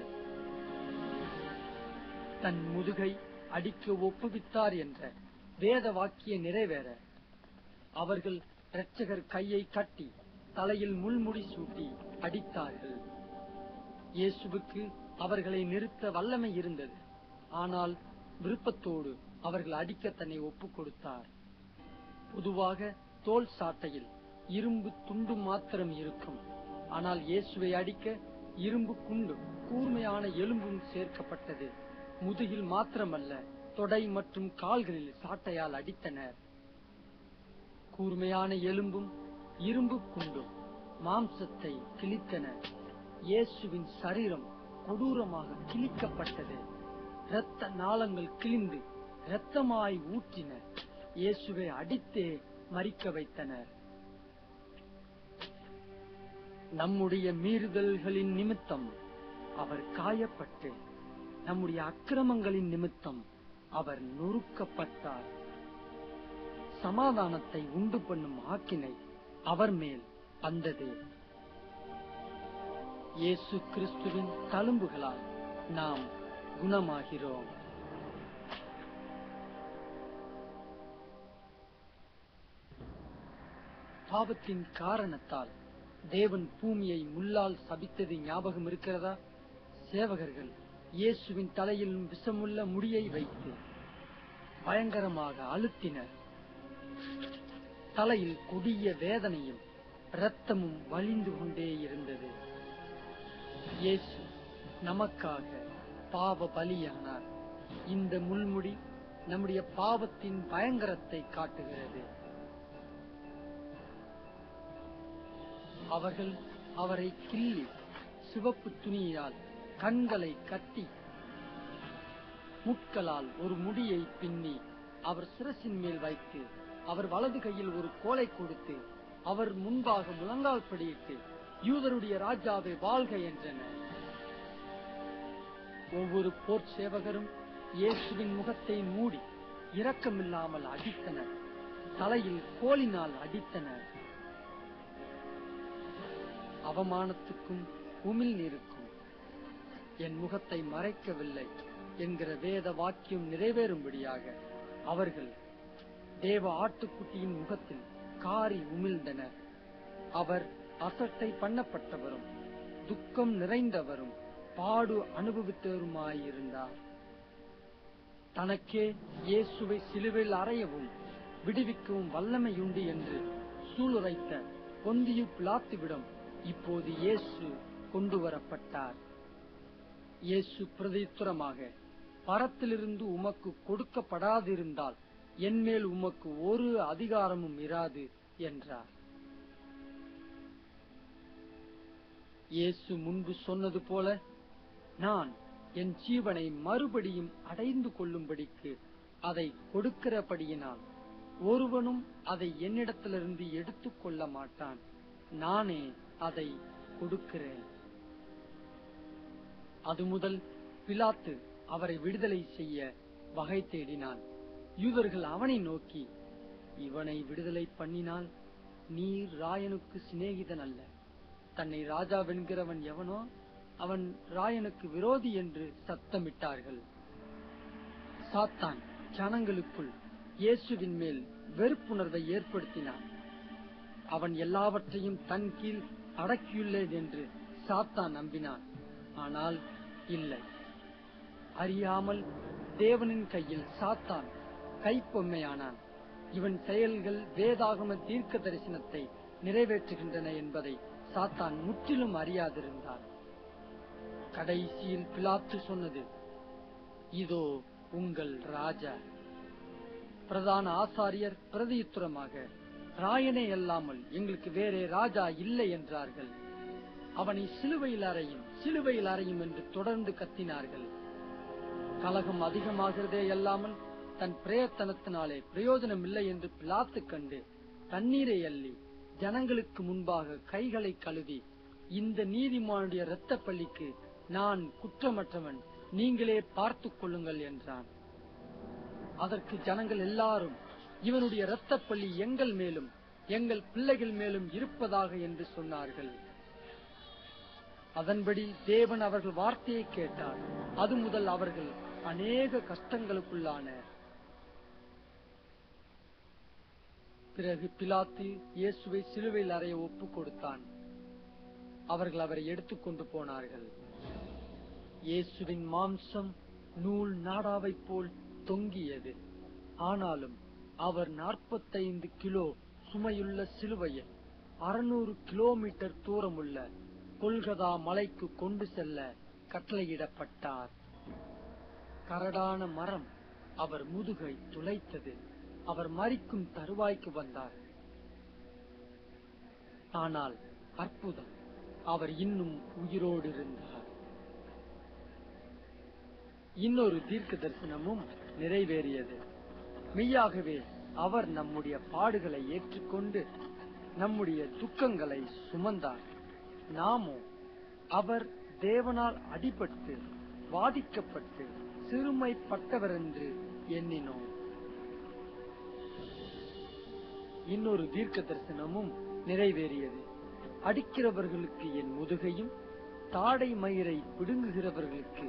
தன் முதுகை அடிக்க ஒப்புவித்தார் என்ற வேத வாக்கிய நிறைவேற அவர்கள் இரட்சகர் கையை கட்டி தலையில் முள்முடி சூட்டி அடித்தார்கள். இயேசுவுக்கு அவர்களை நிறுத்த வல்லமை இருந்தது. ஆனால் விருப்பத்தோடு அவர்கள் அடிக்க தன்னை ஒப்புக் கொடுத்தார். பொதுவாக தோல் சாட்டையில் இரும்பு துண்டு மாத்திரம் இருக்கும். ஆனால் இயேசுவை அடிக்க இரும்பு குண்டும் கூர்மையான எலும்பும் சேர்க்கப்பட்டது. முதுகில் மாத்திரமல்ல, தொடை மற்றும் கால்களில் சாட்டையால் அடித்தனர். கூர்மையான எலும்பும் இரும்பு குண்டும் மாம்சத்தை கிழித்தன. இயேசுவின் சரீரம் கொடூரமாக கிழிக்கப்பட்டது. இரத்த நாளங்கள் கிழிந்து இரத்தமாய் ஊற்றின. இயேசுவை அடித்தே மரிக்க வைத்தனர். நம்முடைய மீறுதல்களின் நிமித்தம் அவர் காயப்பட்டு, நம்முடைய அக்கிரமங்களின் நிமித்தம் அவர் நொறுக்கப்பட்டார். சமாதானத்தை உண்டு பண்ணும் ஆக்கினை அவர் மேல் வந்தது. இயேசு கிறிஸ்துவின் தழும்புகளால் நாம் குணமாகிறோம். பாவத்தின் காரணத்தால் தேவன் பூமியை முள்ளால் சபித்தது ஞாபகம் இருக்கிறதா? சேவகர்கள் இயேசுவின் தலையில் விஷமுள்ள முடியை வைத்து பயங்கரமாக அழுத்தினர். தலையில் கொடிய வேதனையும் இரத்தமும் வழிந்து கொண்டே இருந்தது. இயேசு நமக்காக பாவ பலியானார். இந்த முள்முடி நம்முடைய பாவத்தின் பயங்கரத்தை காட்டுகிறது. அவர்கள் அவரை கிள்ளி சிவப்பு துணியால் கண்களை கட்டி முட்களால் ஒரு முடியை பின்னி அவர் சிரசின் மேல் வைத்து அவர் வலது கையில் ஒரு கோலை கொடுத்து அவர் முன்பாக முழங்கால் படியிட்டு யூதருடைய ராஜாவை வாழ்க என்றனர். ஒவ்வொரு போர் சேவகரும் இயேசுவின் முகத்தை மூடி இரக்கமில்லாமல் அடித்தனர், தலையில் கோலினால் அடித்தனர். அவமானத்துக்கும் உமிழ்நீருக்கும் என் முகத்தை மறைக்கவில்லை என்கிற வேத வாக்கியம் நிறைவேறும்படியாக அவர்கள் தேவ ஆட்டுக்குட்டியின் முகத்தில் காரி உமிழ்ந்தனர். அவர் அசட்டை பண்ணப்பட்டவரும் துக்கம் நிறைந்தவரும் பாடு அனுபவித்தவருமாயிருந்தார். தனக்கே இயேசுவை சிலுவையில் அறையவும் விடுவிக்கவும் வல்லமையுண்டு என்று சூளுரைத்த பொந்தியு பிலாத்துவிடம் இப்போது இயேசு கொண்டு வரப்பட்டார். இயேசு பிரதியுத்தரமாக, பரத்திலிருந்து உமக்கு கொடுக்கப்படாதிருந்தால் என்மேல் உமக்கு ஒரு அதிகாரமும் இராது என்றார். இயேசு முன்பு சொன்னது போல, நான் என் ஜீவனை மறுபடியும் அடைந்து கொள்ளும்படிக்கு அதை கொடுக்கிறபடியினால் ஒருவனும் அதை என்னிடத்திலிருந்து எடுத்துக் கொள்ள மாட்டான், நானே அதை கொடுக்கிறேன். அது முதல் பிலாத்து அவரை விடுதலை செய்ய வகை தேடினான். யூதர்கள் அவனை நோக்கி, இவனை விடுதலை பண்ணினால் நீர் ராயனுக்கு சிநேகிதன் அல்ல, தன்னை ராஜாவென்கிறவன் எவனோ அவன் ராயனுக்கு விரோதி என்று சத்தமிட்டார்கள். சாத்தான் ஜனங்களுக்குள் இயேசுவின் மேல் வெறுப்புணர்வை ஏற்படுத்தினான். அவன் எல்லாவற்றையும் தன் கீழ் அடக்கியுள்ளேன் என்று சாத்தான் நம்பினான். ஆனால் இல்லை, அறியாமல் தேவனின் கையில் சாத்தான் கைப்பொம்மையானான். இவன் செயல்கள் வேதாகம தீர்க்க தரிசனத்தை நிறைவேற்றுகின்றன என்பதை சாத்தான் முற்றிலும் அறியாதிருந்தான். கடைசியில் பிலாத்து சொன்னது, இதோ உங்கள் ராஜா. பிரதான ஆசாரியர் பிரதியுத்தரமாக, ராயனே அல்லாமல் எங்களுக்கு வேறே ராஜா இல்லை என்றார்கள். அவனை சிலுவையில் அறையும், சிலுவையில் அறையும் என்று தொடர்ந்து கத்தினார்கள். கலகம் அதிகமாகிறதே அல்லாமல் தன் பிரயத்தனத்தினாலே பிரயோஜனம் இல்லை என்று பிலாத்து கண்டு தண்ணீரை அள்ளி ஜனங்களுக்கு முன்பாக கைகளை கழுவி, இந்த நீதிமானுடைய இரத்த பள்ளிக்கு நான் குற்றமற்றவன், நீங்களே பார்த்துக் கொள்ளுங்கள் என்றான். அதற்கு ஜனங்கள் எல்லாரும், இவனுடைய இரத்த பள்ளி எங்கள் மேலும் எங்கள் பிள்ளைகள் மேலும் இருப்பதாக என்று சொன்னார்கள். அதன்படி தேவன் அவர்கள் வார்த்தையை கேட்டார். அது முதல் அவர்கள் அநேக கஷ்டங்களுக்குள்ளான. பிறகு பிலாத்து இயேசுவை சிலுவையில் அறைய ஒப்புக் கொடுத்தான். அவர்கள் அவரை எடுத்துக்கொண்டு போனார்கள். இயேசுவின் மாம்சம் நூல் நாடாவை போல் தொங்கியது. ஆனாலும் அவர் 45 கிலோ சுமையுள்ள சிலுவையில் 600 கிலோமீட்டர் தூரமுள்ள கொல்கதா மலைக்கு கொண்டு செல்ல கட்டளையிடப்பட்டார். கரடான மரம் அவர் முதுகை துளைத்தது. அவர் மரிக்கும் தருவாய்க்கு வந்தார். ஆனால் அற்புதம், அவர் இன்னும் உயிரோடு இருந்தார். இன்னொரு தீர்க்க தரிசனமும் நிறைவேறியது. மெய்யாகவே அவர் நம்முடைய பாடுகளை ஏற்றுக்கொண்டு நம்முடைய துக்கங்களை சுமந்தார். நாமோ அவர் தேவனால் அடிபட்டு வாதிக்கப்பட்டு சிறுமைப்பட்டவர் என்று எண்ணினோம். இன்னொரு தீர்க்க தரிசனமும் நிறைவேறியது. அடிக்கிறவர்களுக்கு என் முதுகையும் தாடை மயிரை பிடுங்குகிறவர்களுக்கு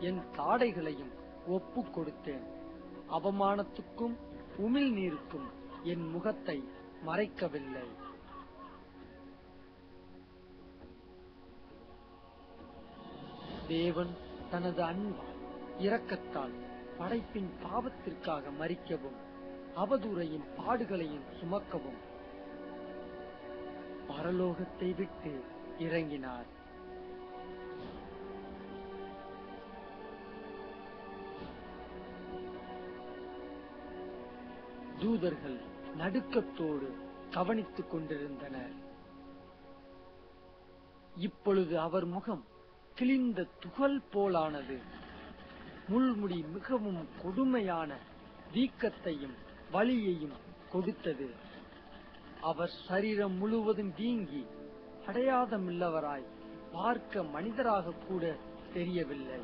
என் தாடைகளையும் ஒப்புக் கொடுத்தேன். அவமானத்துக்கும் உமிழ்நீருக்கும் என் முகத்தை மறைக்கவில்லை. தேவன் தனது அன்பால் இரக்கத்தால் படைப்பின் பாவத்திற்காக மரிக்கவும் அவதூறையும் பாடுகளையும் சுமக்கவும் பரலோகத்தை விட்டு இறங்கினார். தூதர்கள் நடுக்கத்தோடு கவனித்துக் கொண்டிருந்தனர். இப்பொழுது அவர் முகம் கிழிந்த துகள் போலானது. முள்முடி மிகவும் கொடுமையான வீக்கத்தையும் வலியையும் கொடுத்தது. அவர் சரீரம் முழுவதும் வீங்கி அடையாதமில்லவராய் பார்க்க மனிதராக கூட தெரியவில்லை.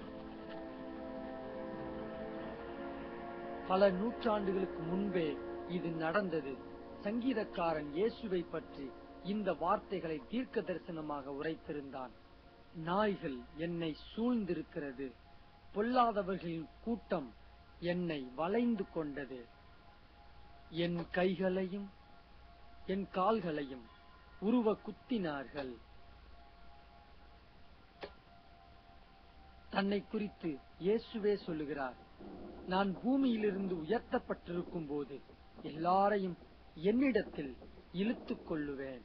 பல நூற்றாண்டுகளுக்கு முன்பே இது நடந்தது. சங்கீதக்காரன் இயேசுவை பற்றி இந்த வார்த்தைகளை தீர்க்க தரிசனமாக உரைத்திருந்தான். நாய்கள் என்னை சூழ்ந்திருக்கிறது, பொல்லாதவர்களின் கூட்டம் என்னை வளைந்து கொண்டது. என் கைகளையும் என் கால்களையும் உருவ குத்தினார்கள். தன்னை குறித்து இயேசுவே சொல்லுகிறார், நான் பூமியிலிருந்து உயர்த்தப்பட்டிருக்கும் போது எல்லாரையும் என்னிடத்தில் இழுத்துக் கொள்ளுவேன்.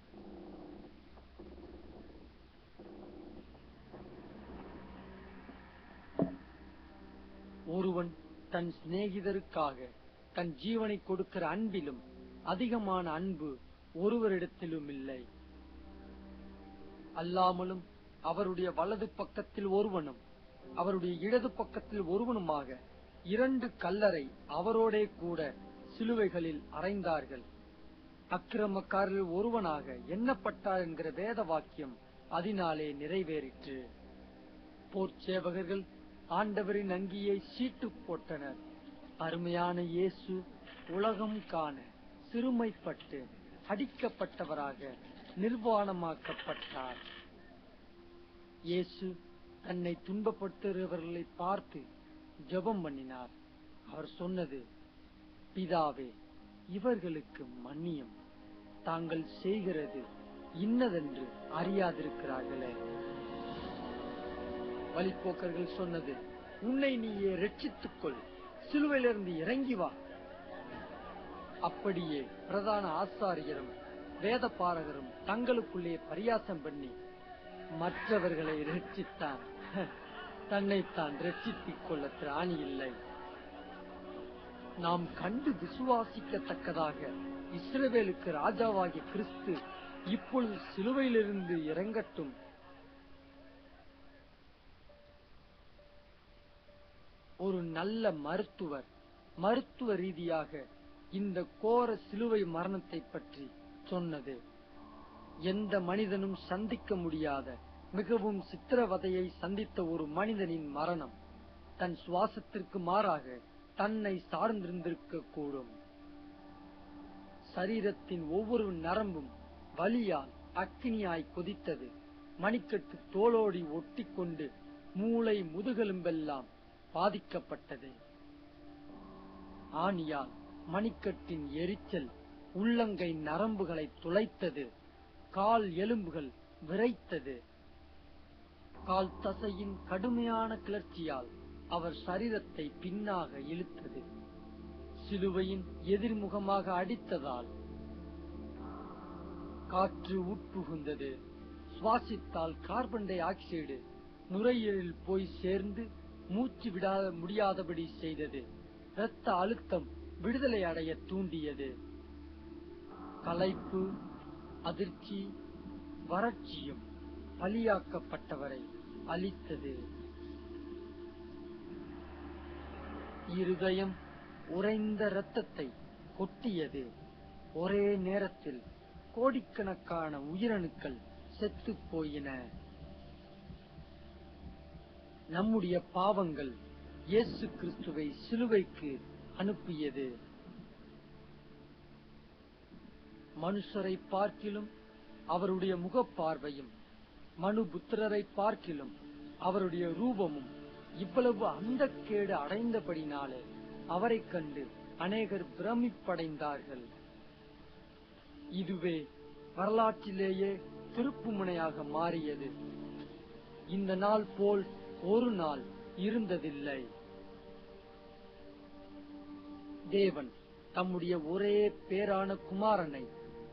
ஒருவன் தன் சிநேகிதருக்காக தன் ஜீவனை கொடுக்கிற அன்பிலும் அதிகமான அன்பு ஒருவரிடத்திலும் இல்லை. அல்லாமலும் அவருடைய வலது பக்கத்தில் ஒருவனும் அவருடைய இடது பக்கத்தில் ஒருவனுமாக 2 கல்லரை அவரோடே கூட சிலுவைகளில் அறைந்தார்கள். அக்கிரமக்காரரில் ஒருவனாக எண்ணப்பட்டார் என்கிற வேத வாக்கியம் அதனாலே நிறைவேறிற்று. போர்ச்சேவகர்கள் ஆண்டவரின் அங்கியை சீட்டு போட்டனர். அருமையான இயேசு உலகம் காண சிறுமைப்பட்டு அடிக்கப்பட்டவராக நிர்வாணமாக்கப்பட்டார். இயேசு தன்னை துன்பப்படுத்துகிறவர்களை பார்த்து ஜெபம் பண்ணினார். அவர் சொன்னது, பிதாவே, இவர்களுக்கு மன்னியும், தாங்கள் செய்கிறது இன்னதென்று அறியாதிருக்கிறார்களே. வழிப்போக்கர்கள் சொன்னது, உன்னை நீயே ரட்சித்துக் கொள், சிலுவையிலிருந்து இறங்கி வா. அப்படியே பிரதான ஆசாரியரும் வேத பாரகரும் தங்களுக்குள்ளே பரியாசம் பண்ணி மற்றவர்களை ரட்சித்தான், தன்னைத்தான் ரட்சித்துக் கொள்ள திராணி இல்லை. நாம் கண்டு விசுவாசிக்கத்தக்கதாக இஸ்ரவேலுக்கு ராஜாவாகிய கிறிஸ்து இப்பொழுது சிலுவையிலிருந்து இறங்கட்டும். ஒரு நல்ல மருத்துவ ரீதியாக இந்த கோர சிலுவை மரணத்தை பற்றி சொன்னது. எந்த மனிதனும் சந்திக்க முடியாத மிகவும் சித்திரவதையை சந்தித்த ஒரு மனிதனின் மரணம் தன் சுவாசத்திற்கு மாறாக தன்னை சார்ந்திருந்திருக்க கூடும். சரீரத்தின் ஒவ்வொரு நரம்பும் வலியால் அக்கினியாய் கொதித்தது. மணிக்கட்டு தோளோடி ஒட்டிக்கொண்டு மூளை முதுகெலும்பெல்லாம் பாதிக்கப்பட்டது. ஆணியால் மணிக்கட்டின் எரிச்சல் உள்ளங்கை நரம்புகளை துளைத்தது. கால் எலும்புகள் விரைத்தது. கால் தசையின் கடுமையான கிளர்ச்சியால் அவர் சரீரத்தை பின்னாக இழுத்தது. சிலுவையின் எதிர்முகமாக அடித்ததால் காற்று உட்புகுந்தது. சுவாசித்தால் கார்பன் டை ஆக்சைடு நுரையீரலில் போய் சேர்ந்து மூச்சு விட முடியாதபடி செய்தது. இரத்த அழுத்தம் விடுதலை அடைய தூண்டியது. களைப்பு, அதிர்ச்சி, வறட்சியும் பலியாக்கப்பட்டவரை அளித்தது. இருதயம் உறைந்த இரத்தத்தை கொட்டியது. ஒரே நேரத்தில் கோடிக்கணக்கான உயிரணுக்கள் செத்துப் போயின. நம்முடைய பாவங்கள் இயேசு கிறிஸ்துவை சிலுவைக்கு அனுப்பியது. மனுஷரை பார்க்கிலும் அவருடைய முகப்பார்வையும், மனுபுத்திரரை பார்க்கிலும் அவருடைய ரூபமும் இவ்வளவு அந்தக்கேடு அடைந்தபடினாலே அவரை கண்டு அநேகர் பிரமிப்படைந்தார்கள். இதுவே வரலாற்றிலேயே திருப்புமுனையாக மாறியது. இந்த நாள் போல் ஒரு நாள் இருந்ததில்லை. தேவன் தம்முடைய ஒரே பேரான குமாரனை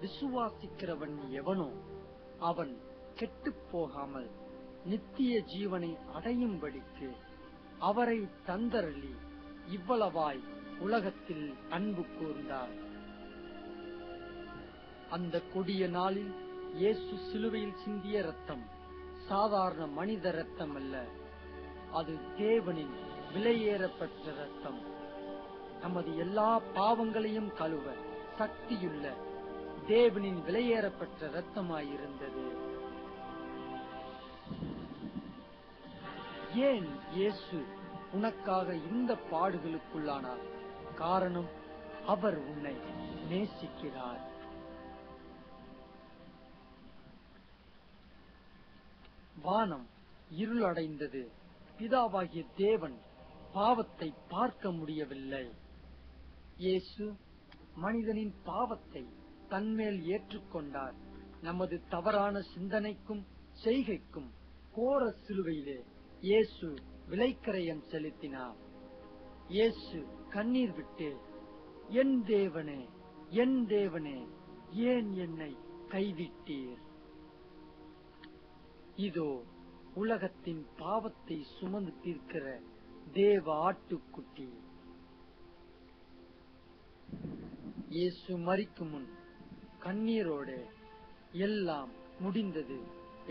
விசுவாசிக்கிறவன் எவனோ அவன் கெட்டுப் போகாமல் நித்திய ஜீவனை அடையும்படிக்கு அவரை தந்தருளி இவ்வளவாய் உலகத்தில் அன்பு கூர்ந்தார். அந்த கொடிய நாளில் இயேசு சிலுவையில் சிந்திய இரத்தம் சாதாரண மனித இரத்தம் அல்ல, அது தேவனின் விலையேறப்பெற்ற இரத்தம். நமது எல்லா பாவங்களையும் கழுவ சக்தியுள்ள தேவனின் விலையேறப்பெற்ற இரத்தமாயிருந்தது. ஏன் இயேசு உனக்காக இந்த பாடுகளுக்குள்ளானார்? காரணம், அவர் உன்னை நேசிக்கிறார். வானம் இருளடைந்தது. பிதாவாகிய தேவன் பாவத்தை பார்க்க முடியவில்லை. இயேசு மனிதனின் பாவத்தை தன்மேல் ஏற்றுக்கொண்டார். நமது தவறான சிந்தனைக்கும் செய்கைக்கும் கோர சிலுவையிலே இயேசு விலைக்கரையம் செலுத்தினார். இயேசு கண்ணீர் விட்டு, என் தேவனே, என் தேவனே, ஏன் என்னை கைவிட்டீர்? இதோ உலகத்தின் பாவத்தை சுமந்து தீர்க்கிற தேவ ஆட்டுக்குட்டி. இயேசு மரிக்கும் முன் கண்ணீரோடு எல்லாம் முடிந்தது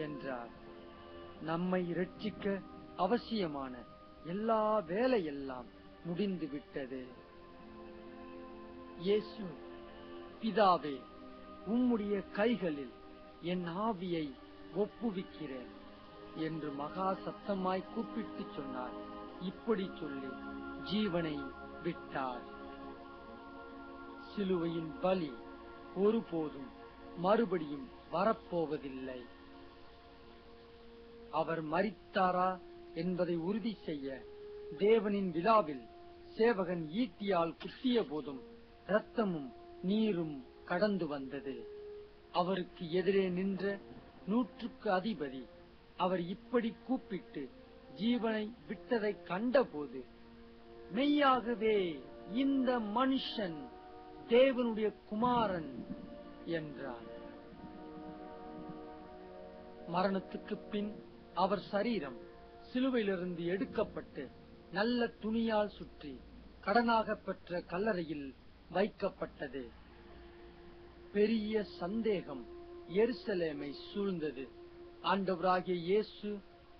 என்றார். நம்மை இரட்சிக்க அவசியமான எல்லா வேலையெல்லாம் முடிந்து விட்டது. இயேசு, பிதாவே, உம்முடைய கைகளில் என் ஆவியை ஒப்புவிக்கிறேன் என்று மகா சத்தமாய் கூப்பிட்டு சொன்னார். இப்படி சொல்லி ஜீவனை விட்டார். சிலுவையின் பலி ஒருபோதும் மறுபடியும் வரப்போவதில்லை. அவர் மரித்தாரா என்பதை உறுதி செய்ய தேவனின் விழாவில் சேவகன் ஈட்டியால் குத்திய போதும் இரத்தமும் நீரும் கடந்து வந்தது. அவருக்கு எதிரே நின்ற 100க்கு அதிபதி அவர் இப்படி கூப்பிட்டு ஜீவனை விட்டதை கண்டபோது, மெய்யாகவே இந்த மனுஷன் தேவனுடைய குமாரன் என்றார். மரணத்துக்கு பின் அவர் சரீரம் சிலுவையிலிருந்து எடுக்கப்பட்டு நல்ல துணியால் சுற்றி கடனாக பெற்ற கல்லறையில் வைக்கப்பட்டது. பெரிய சந்தேகம் எருசலேமை சூழ்ந்தது. ஆண்டவராகிய இயேசு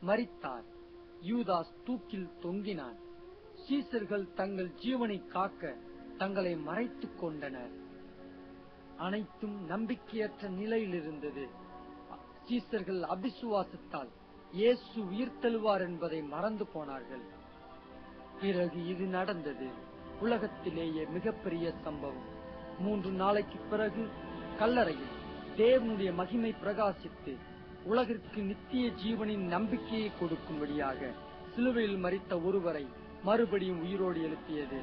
மரித்தார். யூதாஸ் தூக்கில் தொங்கினான். சீசர்கள் தங்கள் ஜீவனை காக்க தங்களை மறைத்துக் கொண்டனர். அனைத்தும் நம்பிக்கையற்ற நிலையில் இருந்தது. சீசர்கள் அபிசுவாசத்தால் இயேசு உயிர்த்தெழுவார் என்பதை மறந்து போனார்கள். பிறகு இது நடந்தது. உலகத்திலேயே மிகப்பெரிய சம்பவம். 3 நாளைக்கு பிறகு கல்லறையில் தேவனுடைய மகிமை பிரகாசித்து உலகிற்கு நித்திய ஜீவனின் நம்பிக்கையை கொடுக்கும்படியாக சிலுவையில் மரித்த ஒருவரை மறுபடியும் உயிரோடு எழுப்பியது.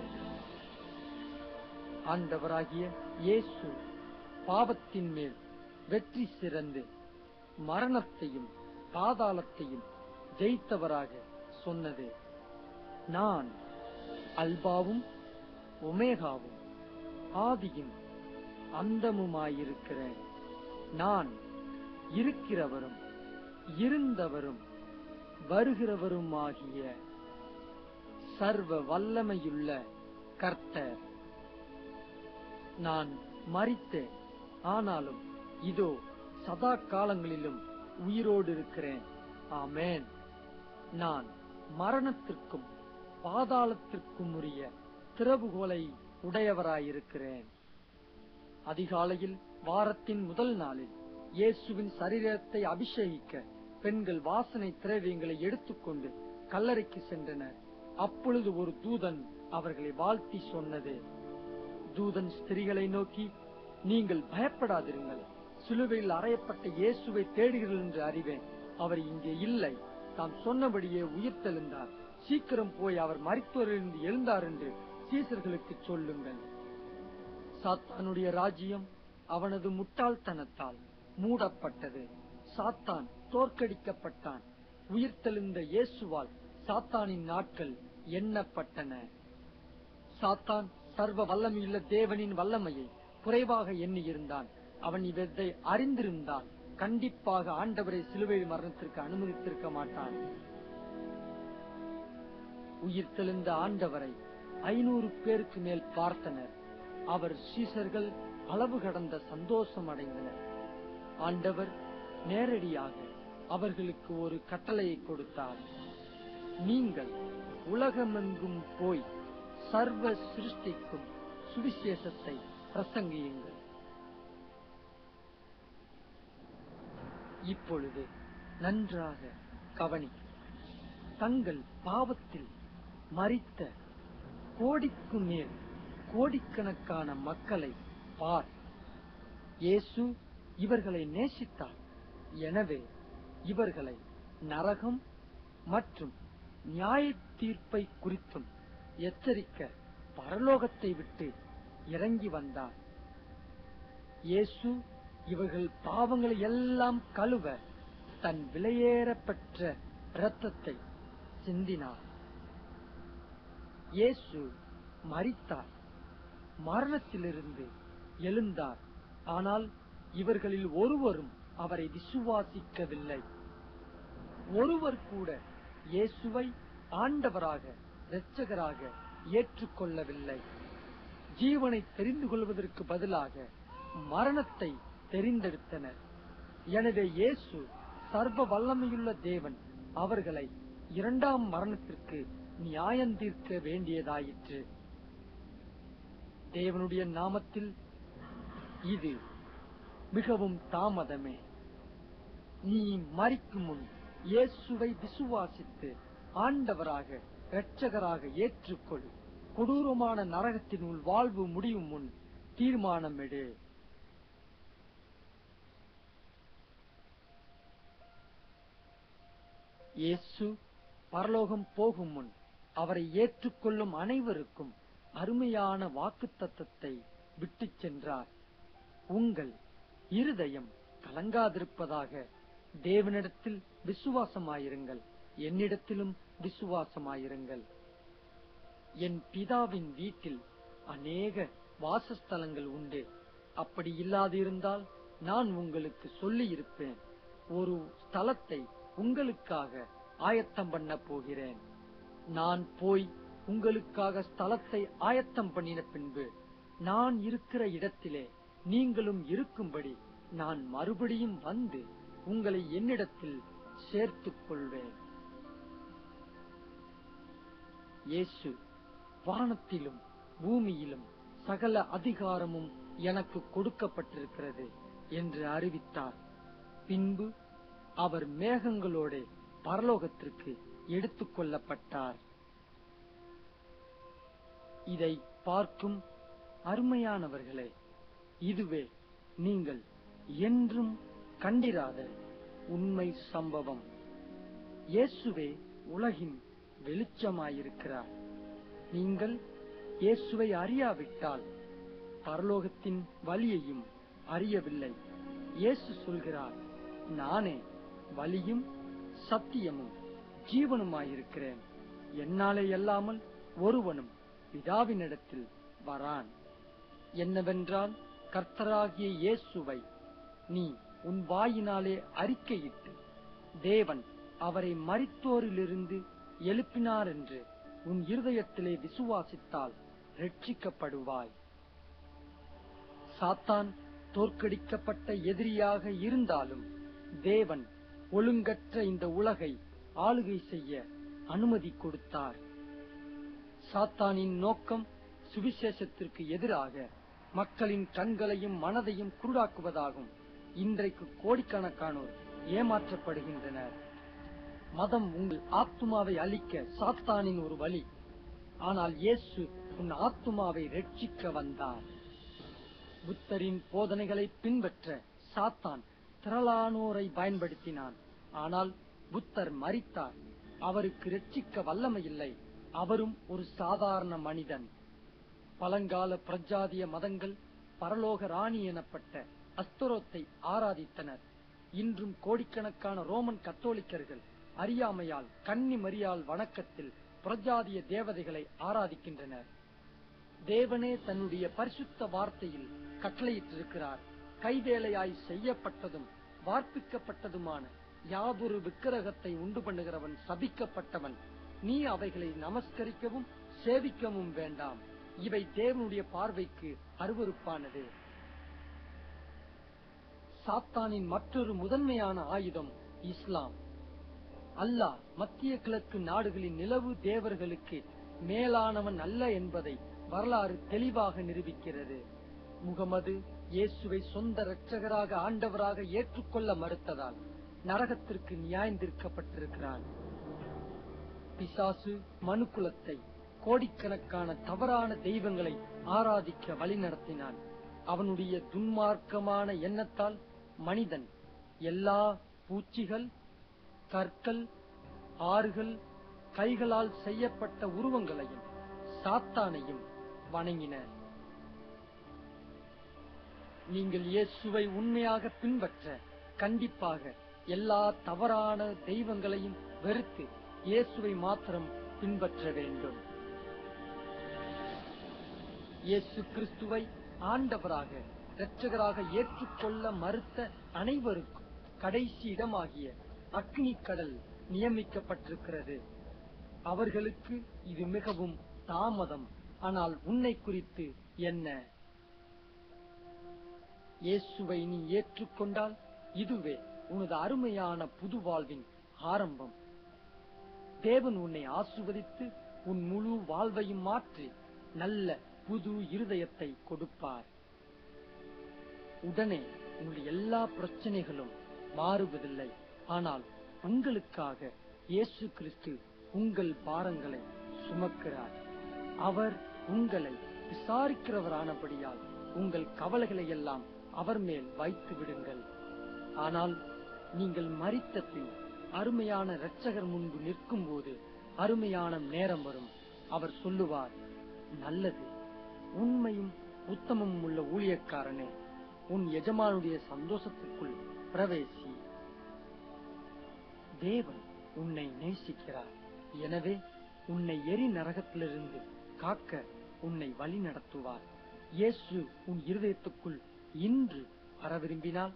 ஆண்டவராகிய இயேசு பாவத்தின் மேல் வெற்றி சிறந்து மரணத்தையும் பாதாளத்தையும் ஜெயித்தவராக சொன்னது, நான் அல்பாவும் ஒமேகாவும் ஆதியும் அந்தமுமாயிருக்கிறேன். நான் இருக்கிறவரும் இருந்தவரும் வருகிறவருமாகிய சர்வ வல்லமையுள்ள கர்த்தர். நான் மரித்தேன், ஆனாலும் இதோ சதா காலங்களிலும் உயிரோடு இருக்கிறேன். ஆமென். நான் மரணத்திற்கும் பாதாளத்திற்கும் உரிய திறவுகோலை உடையவராயிருக்கிறேன். அதிகாலையில் வாரத்தின் முதல் நாளில் இயேசுவின் சரீரத்தை அபிஷேகிக்க பெண்கள் வாசனை திரவியங்களை எடுத்துக்கொண்டு கல்லறைக்கு சென்றனர். அப்பொழுது ஒரு தூதன் அவர்களை வாழ்த்தி சொன்னது. தூதன் ஸ்திரீகளை நோக்கி, நீங்கள் பயப்படாதிருங்கள். சிலுவையில் அறையப்பட்ட இயேசுவை தேடுகிறீர்கள் என்று அறிவேன். அவர் இங்கே இல்லை. தாம் சொன்னபடியே உயிர்த்தெழுந்தார். சீக்கிரம் போய் அவர் மரித்தோரிலிருந்து எழுந்தார் என்று சீசர்களுக்கு சொல்லுங்கள். சாத்தானுடைய ராஜ்யம் அவனது முட்டாள்தனத்தால் மூடப்பட்டது. சாத்தான் தோற்கடிக்கப்பட்டான். உயிர்த்தெழுந்த இயேசுவால் சாத்தானின் நாட்கள் எண்ணப்பட்டன. சாத்தான் சர்வ வல்லமையுள்ள தேவனின் வல்லமையை குறைவாக எண்ணியிருந்தான். அவன் இவற்றை அறிந்திருந்தான் கண்டிப்பாக ஆண்டவரை சிலுவை மரணத்திற்கு அனுமதித்திருக்க மாட்டான். உயிர்த்தெழுந்த ஆண்டவரை 500 பேருக்கு மேல் பார்த்தனர். அவர் சீசர்கள் அளவு கடந்த சந்தோஷம் அடைந்தனர். ஆண்டவர் நேரடியாக அவர்களுக்கு ஒரு கட்டளையை கொடுத்தார். நீங்கள் உலகமெங்கும் போய் சர்வ சிருஷ்டிக்கும் சுவிசேஷத்தை பிரசங்கியுங்கள். இப்பொழுது நன்றாக கவனி. தங்கள் பாவத்தில் மரித்த கோடிக்கு மேல் கோடிக்கணக்கான மக்களை பார். இயேசு இவர்களை நேசித்தார். எனவே இவர்களை நரகம் மற்றும் நியாய தீர்ப்பை குறித்தும் எச்சரிக்க பரலோகத்தை விட்டு இறங்கி வந்தார். இயேசு இவர்கள் பாவங்களை எல்லாம் கழுவ தன் விலையேறப்பெற்ற இரத்தத்தை சிந்தினார். இயேசு மரித்தார், மரணத்திலிருந்து எழுந்தார். ஆனால் இவர்களில் ஒருவரும் அவரை விசுவாசிக்கவில்லை. ஒருவர் கூட இயேசுவை ஆண்டவராக இரட்சகராக ஏற்றுக்கொள்ளவில்லை. ஜீவனை தெரிந்து கொள்வதற்கு பதிலாக மரணத்தை தெரிந்தெடுத்தனர். எனவே இயேசு சர்வ வல்லமையுள்ள தேவன் அவர்களை இரண்டாம் மரணத்திற்கு நியாயந்தீர்க்க வேண்டியதாயிற்று. தேவனுடைய நாமத்தில் இது மிகவும் தாமதமே. நீ மரிக்கும் முன் இயேசுவை விசுவாசித்து ஆண்டவராக இரட்சகராக ஏற்றுக்கொள். கொடூரமான நரகத்தினுள் வாழ்வு முடியும் முன் தீர்மானம் எடு. இயேசு பரலோகம் போகும் முன் அவரை ஏற்றுக்கொள்ளும் அனைவருக்கும் அருமையான வாக்குத்தத்தத்தை விட்டுச் சென்றார். உங்கள் இருதயம் கலங்காதிருப்பதாக தேவனிடத்தில் விசுவாசமாயிருங்கள், என்னிடத்திலும் விசுவாசமாயிருங்கள். என் பிதாவின் வீட்டில் அநேக வாசஸ்தலங்கள் உண்டு. அப்படி இல்லாதிருந்தால் நான் உங்களுக்கு சொல்லியிருப்பேன். ஒரு ஸ்தலத்தை உங்களுக்காக ஆயத்தம் பண்ண போகிறேன். நான் போய் உங்களுக்காக ஸ்தலத்தை ஆயத்தம் பண்ணின பின்பு நான் இருக்கிற இடத்திலே நீங்களும் இருக்கும்படி நான் மறுபடியும் வந்து உங்களை என்னிடத்தில் சேர்த்துக் கொள்வேன். இயேசு வானத்திலும் பூமியிலும் சகல அதிகாரமும் எனக்கு கொடுக்கப்பட்டிருக்கிறது என்று அறிவித்தார். பின்பு அவர் மேகங்களோட பரலோகத்திற்கு எடுத்துக் கொள்ளப்பட்டார். இதை பார்க்கும் அருமையானவர்களே, இதுவே நீங்கள் என்றும் கண்டிராத உண்மை சம்பவம். இயேசுவே உலகின் வெளிச்சமாயிருக்கிறார். நீங்கள் இயேசுவை அறியாவிட்டால் பரலோகத்தின் வழியையும் அறியவில்லை. இயேசு சொல்கிறார், நானே வழியும் சத்தியமும் ஜீவனுமாயிருக்கிறேன். என்னாலே அல்லாமல் ஒருவனும் பிதாவினிடத்தில் வரான். என்னவென்றால், கர்த்தராகிய இயேசுவை நீ உன் வாயினாலே அறிக்கையிட்டு தேவன் அவரை மரித்தோரிலிருந்து எழுப்பினார் என்று உன் இருதயத்திலே விசுவாசித்தால் ரட்சிக்கப்படுவாய். சாத்தான் தோற்கடிக்கப்பட்ட எதிரியாக இருந்தாலும் தேவன் ஒழுங்கற்ற இந்த உலகை ஆளுகை செய்ய அனுமதி கொடுத்தார். சாத்தானின் நோக்கம் சுவிசேஷத்திற்கு எதிராக மக்களின் கண்களையும் மனதையும் குருடாக்குவதாகும். இன்றைக்கு கோடிக்கணக்கானோர் ஏமாற்றப்படுகின்றனர். மதம் உங்கள் ஆத்துமாவை அழிக்க சாத்தானின் ஒரு வழி. ஆனால் இயேசு உன் ஆத்துமாவை ரட்சிக்க வந்தார். புத்தரின் போதனைகளை பின்பற்ற சாத்தான் திரளானோரை பயன்படுத்தினான். ஆனால் புத்தர் மரித்தார். அவருக்கு ரட்சிக்க வல்லமையில்லை. அவரும் ஒரு சாதாரண மனிதன். பழங்கால பிரஜாதிய மதங்கள் பரலோக ராணி எனப்பட்ட அஸ்தரோத்தை ஆராதித்தனர். இன்றும் கோடிக்கணக்கான ரோமன் கத்தோலிக்கர்கள் அறியாமையால் கன்னி மரியாள் வணக்கத்தில் பிரஜாதிய தேவதைகளை ஆராதிக்கின்றனர். தேவனே தன்னுடைய பரிசுத்த வார்த்தையில் கட்டளையிட்டிருக்கிறார். கைவேலையாய் செய்யப்பட்டதும் வார்ப்பிக்கப்பட்டதுமான யாதொரு விக்கிரகத்தை உண்டு பண்ணுகிறவன் சபிக்கப்பட்டவன். நீ அவைகளை நமஸ்கரிக்கவும் சேவிக்கவும் வேண்டாம். இவை தேவனுடைய பார்வைக்கு அருவருப்பானது. சாத்தானின் மற்றொரு முதன்மையான ஆயுதம் இஸ்லாம். அல்லாஹ் மத்திய கிழக்கு நாடுகளின் நிலவு தேவர்களுக்கு மேலானவன் அல்ல என்பதை வரலாறு தெளிவாக நிரூபிக்கிறது. முகமது இயேசுவை சொந்த இரட்சகராக ஆண்டவராக ஏற்றுக்கொள்ள மறுத்ததால் நரகத்திற்கு நியாயந்தீர்க்கப்பட்டிருக்கிறான். பிசாசு மனுக்குலத்தை கோடிக்கணக்கான தவறான தெய்வங்களை ஆராதிக்க வழிநடத்தினான். அவனுடைய துன்மார்க்கமான எண்ணத்தால் மனிதன் எல்லா பூச்சிகள், கற்கள், ஆறுகள், கைகளால் செய்யப்பட்ட உருவங்களையும் சாத்தானையும் வணங்கினர். நீங்கள் இயேசுவை உண்மையாக பின்பற்ற கண்டிப்பாக எல்லா தவறான தெய்வங்களையும் வெறுத்து இயேசுவை மாத்திரம் பின்பற்ற வேண்டும். இயேசு கிறிஸ்துவை ஆண்டவராக இரட்சகராக ஏற்றுக்கொள்ள மறுத்த அனைவருக்கும் கடைசி இடமாகிய அக்னி கடல் நியமிக்கப்பட்டிருக்கிறது. அவர்களுக்கு இது மிகவும் தாமதம். ஆனால் உன்னை குறித்து என்ன? இயேசுவை நீ ஏற்றுக்கொண்டால் இதுவே உனது அருமையான புது வாழ்வின் ஆரம்பம். தேவன் உன்னை ஆசீர்வதித்து உன் முழு வாழ்வையும் மாற்றி நல்ல புது இருதயத்தை கொடுப்பார். உடனே உங்கள் எல்லா பிரச்சனைகளும் மாறுவதில்லை. ஆனால் உங்களுக்காக இயேசு கிறிஸ்து உங்கள் பாரங்களை சுமக்கிறார். அவர் உங்களை விசாரிக்கிறவரானபடியால் உங்கள் கவலைகளை எல்லாம் அவர் மேல் வைத்து விடுங்கள். ஆனால் நீங்கள் மரித்த பின் அருமையான இரட்சகர் முன்பு நிற்கும் போது அருமையான நேரம் வரும். அவர் சொல்லுவார், நல்லது, உண்மையும் உத்தமமும் உள்ள ஊழியக்காரனே, உன் எஜமானுடைய சந்தோஷத்துக்குள் பிரவேசி. தேவன் உன்னை நேசிக்கிறார். எனவே உன்னை எரி நரகத்திலிருந்து காக்க உன்னை வழி நடத்துவார். இயேசு உன் இருதயத்துக்குள் இன்று வர விரும்பினால்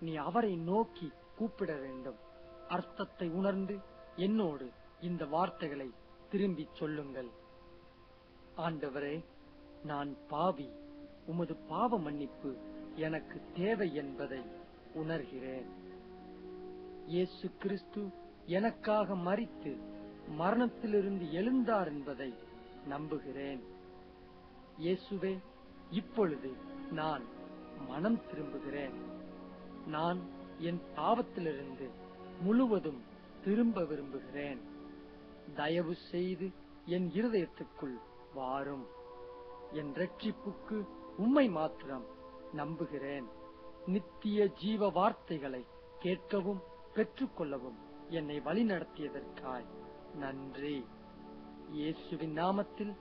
நீ அவரை நோக்கி கூப்பிட வேண்டும். அர்த்தத்தை உணர்ந்து என்னோடு இந்த வார்த்தைகளை திரும்பிச் சொல்லுங்கள். ஆண்டவரே, நான் பாவி, உமது பாவ மன்னிப்பு எனக்கு தேவை என்பதை உணர்கிறேன். இயேசு கிறிஸ்து எனக்காக மரித்து மரணத்திலிருந்து எழுந்தார் என்பதை நம்புகிறேன். இயேசுவே, இப்பொழுது நான் மனம் திரும்புகிறேன். நான் என் பாவத்திலிருந்து முழுவதும் திரும்ப விரும்புகிறேன். தயவு செய்து என் இருதயத்துக்குள் வாரும். என் இரட்சிப்புக்கு உம்மை மாத்திரம் நம்புகிறேன். நித்திய ஜீவ வார்த்தைகளை கேட்கவும் பெற்றுக்கொள்ளவும் என்னை வழி நடத்தியதற்காய் நன்றி. இயேசுவின் நாமத்தில்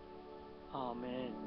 ஆமென்.